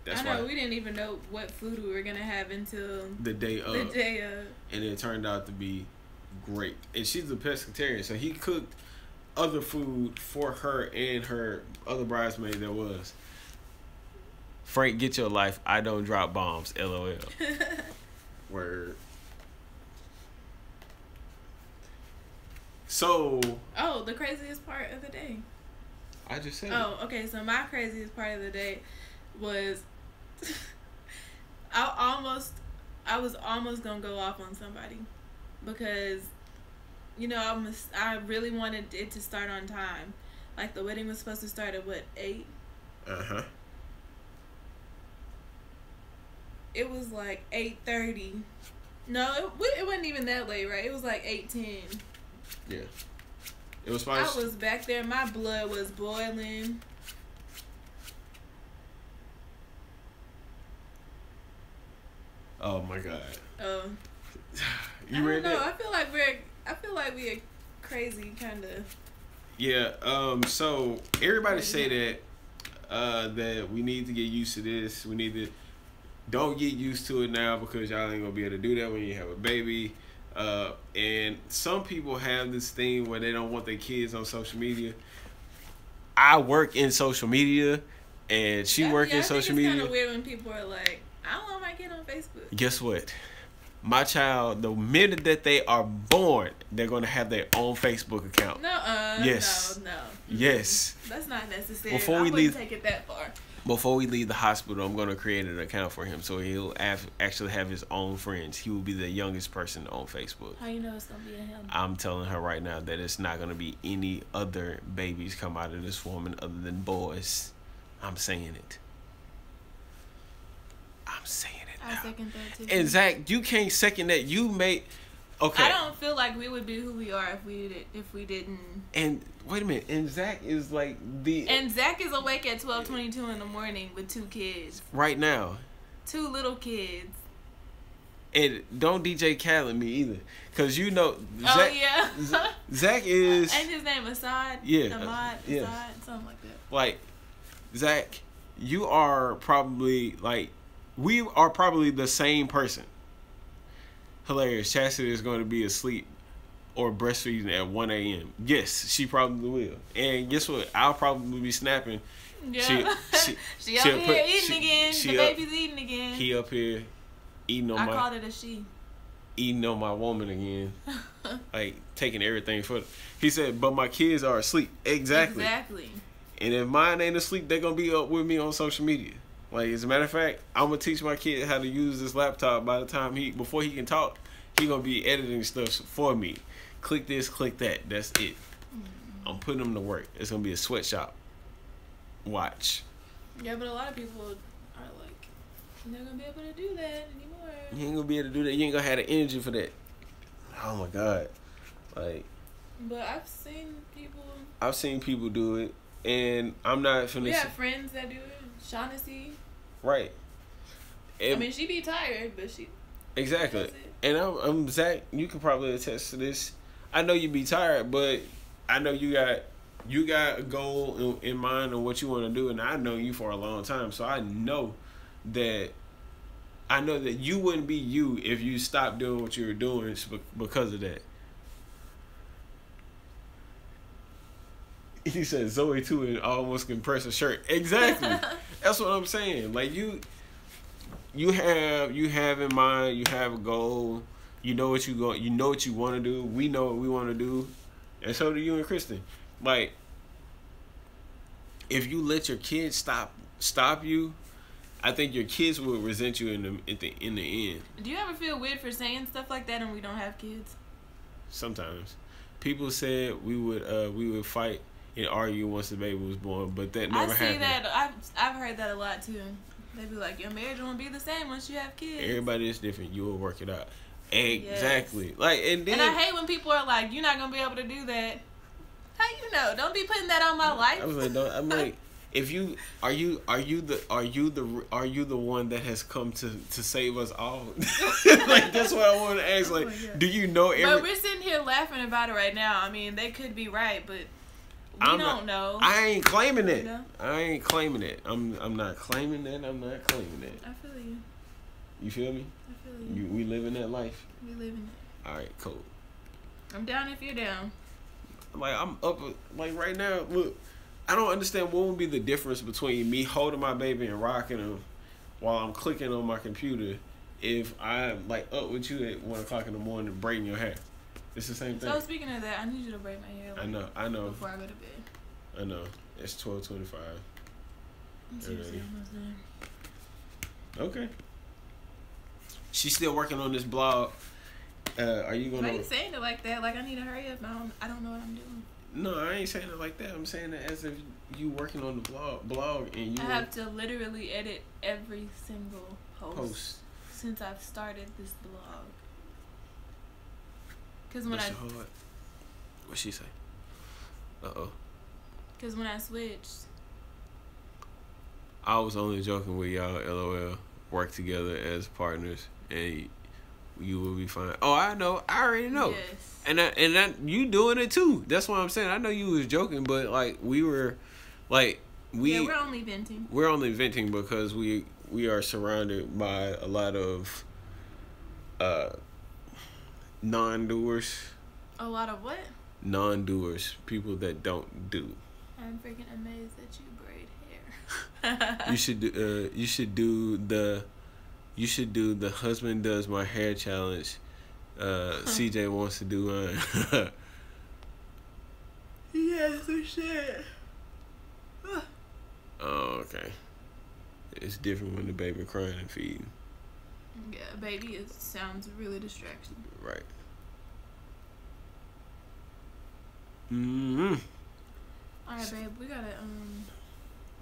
That's I know, why we didn't even know what food we were going to have until the day of. And it turned out to be great. And she's a pescatarian, so he cooked other food for her and her other bridesmaid that was. Frank, get your life. I don't drop bombs. LOL. Word. So. Oh, the craziest part of the day. I just said. Oh, okay. So my craziest part of the day was, I was almost gonna go off on somebody, because, you know, I really wanted it to start on time. Like, the wedding was supposed to start at what, 8? It was like 8:30. No, it wasn't even that late, right? It was like 8:10. Yeah. It was fine. I was back there. My blood was boiling. Oh my God. You read that? I feel like we're crazy, kind of. Yeah. So everybody say that we need to get used to this. We need to. Don't get used to it now, because y'all ain't gonna be able to do that when you have a baby. And some people have this thing where they don't want their kids on social media. I work in social media, and she work in social media. It's kind of weird when people are like, "I don't want my kid on Facebook." Guess what? My child, the minute that they are born, they're gonna have their own Facebook account. Yes. No. Yes. That's not necessary. I wouldn't take it that far. Before we leave the hospital, I'm going to create an account for him, so he'll actually have his own friends. He will be the youngest person on Facebook. How you know it's going to be a him? I'm telling her right now that it's not going to be any other babies come out of this woman other than boys. I'm saying it. I'm saying it now. I second that too. And Zach, you can't second that. You made... Okay. I don't feel like we would be who we are if we didn't. And wait a minute. And Zach is like the. And Zach is awake at 12:22 in the morning with 2 kids. Right now. 2 little kids. And don't DJ Khaled me either, cause you know. Zach, oh yeah. Zach is. And his name Assad. Yeah. Ahmad. Yeah. Assad, something like that. Like, Zach, you are probably like, we are probably the same person. Hilarious. Chasity is going to be asleep or breastfeeding at 1 a.m. Yes, she probably will. And guess what? I'll probably be snapping. Yeah. She up here eating again. The baby's eating again. He up here eating on I called it a she. Eating on my woman again. Like, taking everything for He said, but my kids are asleep. Exactly. And if mine ain't asleep, they're going to be up with me on social media. Like, as a matter of fact, I'm going to teach my kid how to use this laptop. By the time before he can talk, he going to be editing stuff for me. Click this, click that. That's it. I'm putting him to work. It's going to be a sweatshop. Watch. Yeah, but a lot of people are like, they're going to be able to do that anymore. You ain't going to be able to do that. You ain't going to have the energy for that. Oh, my God. Like. But I've seen people do it. And I'm not finna. We have friends that do it. Chasity. Right. I mean, she be tired, but she. Exactly. And I'm Zach. You can probably attest to this. I know you be tired, but I know you got a goal in mind on what you want to do, and I know you for a long time, so I know that you wouldn't be you if you stopped doing what you were doing because of that. He said Zoe too and almost compress a shirt. Exactly. That's what I'm saying. Like you have in mind, you have a goal, you know what you want to do. We know what we want to do. And so do you and Kristen. Like, if you let your kids stop you, I think your kids will resent you in the end. Do you ever feel weird for saying stuff like that and we don't have kids? Sometimes. People said we would fight and argue once the baby was born, but that never happened. I see that. I've heard that a lot too. They be like, your marriage won't be the same once you have kids. Everybody is different. You will work it out. Exactly. Yes. Like, and then, and I hate when people are like, you're not gonna be able to do that. How you know? Don't be putting that on my life. I was like, I'm like, if you are you the one that has come to save us all? Like, that's what I want to ask. Like, do you know But we're sitting here laughing about it right now. I mean, they could be right, but we don't know. I ain't claiming it. I ain't claiming it. I'm not claiming that. I'm not claiming it. I feel you. You feel me? I feel you. We living that life. We living it. All right, cool. I'm down if you're down. Like, I'm up. Like, right now, look, I don't understand what would be the difference between me holding my baby and rocking him while I'm clicking on my computer if I'm, like, up with you at 1 o'clock in the morning braiding your hair. It's the same thing. So, speaking of that, I need you to braid my hair. Like, I know. Before I go to bed. I know. It's 12:25. I'm seriously almost done. Okay. She's still working on this blog. Are you gonna? Why are you saying it like that? Like I need to hurry up. I don't know what I'm doing. No, I ain't saying it like that. I'm saying it as if you working on the blog and you. I have to literally edit every single post since I've started this blog. Cause when what'd she say? Cause when I switched. I was only joking with y'all. LOL. Work together as partners and. You will be fine. Oh, I know. I already know. Yes. And you doing it too. That's what I'm saying. I know you was joking, but like we're only venting. We're only venting because we are surrounded by a lot of non-doers. A lot of what? Non-doers. People that don't do. I'm freaking amazed that you braid hair. You should do the husband does my hair challenge. CJ wants to do mine. Yes, we should. Oh, okay. It's different when the baby crying and feeding. Yeah, baby, it sounds really distracting. Right. Mm-hmm. Alright, babe, we gotta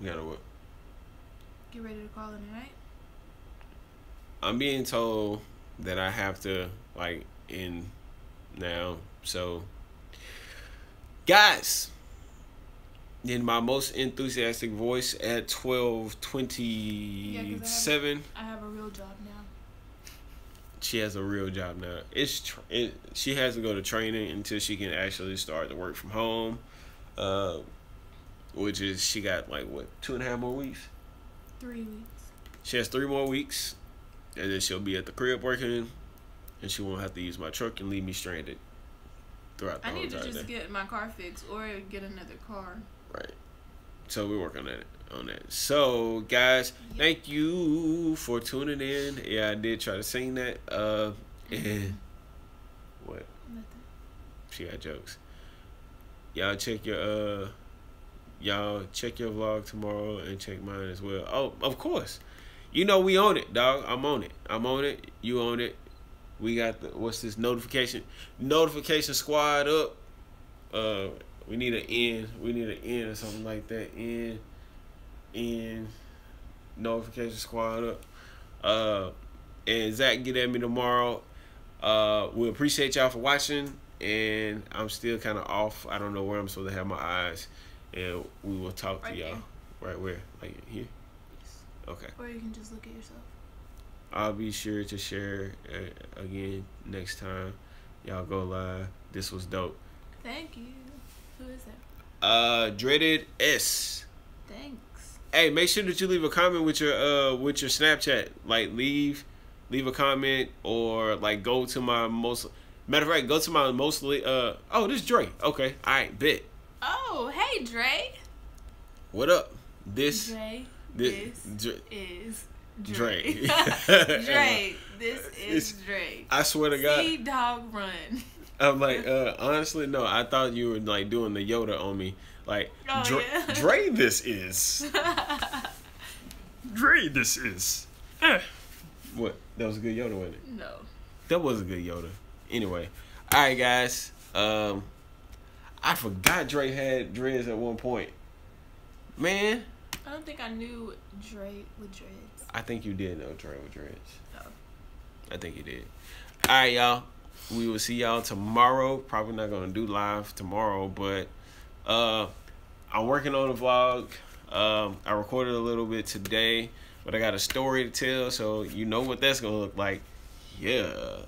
We gotta what? Get ready to call it a night. I'm being told that I have to like end now. So guys, in my most enthusiastic voice at 12:27. I have a real job now. She has a real job now. She has to go to training until she can actually start to work from home. Which is she got like what, 2.5 more weeks? 3 weeks. She has 3 more weeks. And then she'll be at the crib working, and she won't have to use my truck and leave me stranded throughout the whole time. I need to just get my car fixed or get another car. Right. So we're working on that. So guys, thank you for tuning in. Yeah, I did try to sing that. And what? Nothing. She got jokes. Y'all check your vlog tomorrow and check mine as well. Oh, of course. You know we own it, dog. I'm on it. You own it. We got what's this notification squad up. We need an N. We need an N or something like that. N notification squad up. And Zach get at me tomorrow. We appreciate y'all for watching. And I'm still kind of off. I don't know where I'm supposed to have my eyes. And we will talk to y'all. Right where? Like here? Okay. Or you can just look at yourself. I'll be sure to share again next time. Y'all go live. This was dope. Thank you. Who is that? Dreaded S. Thanks. Hey, make sure that you leave a comment with your Snapchat. Like leave a comment or like go to my most. Matter of fact, go to my mostly. Oh, this is Dre. Okay, all right, bet. Oh, hey Dre. What up? This is Dre. Dre, this is Dre. I swear to God. See dog run. I'm like, honestly, no. I thought you were like doing the Yoda on me. Like, Dre, this is. Dre, this is. What? That was a good Yoda, wasn't it? No. That was a good Yoda. Anyway, all right, guys. I forgot Dre had dreads at one point. Man, I don't think I knew Dre with dreads. I think you did know Dre with dreads. Oh. I think you did. All right, y'all. We will see y'all tomorrow. Probably not gonna do live tomorrow, but I'm working on a vlog. I recorded a little bit today, but I got a story to tell, so you know what that's gonna look like. Yeah.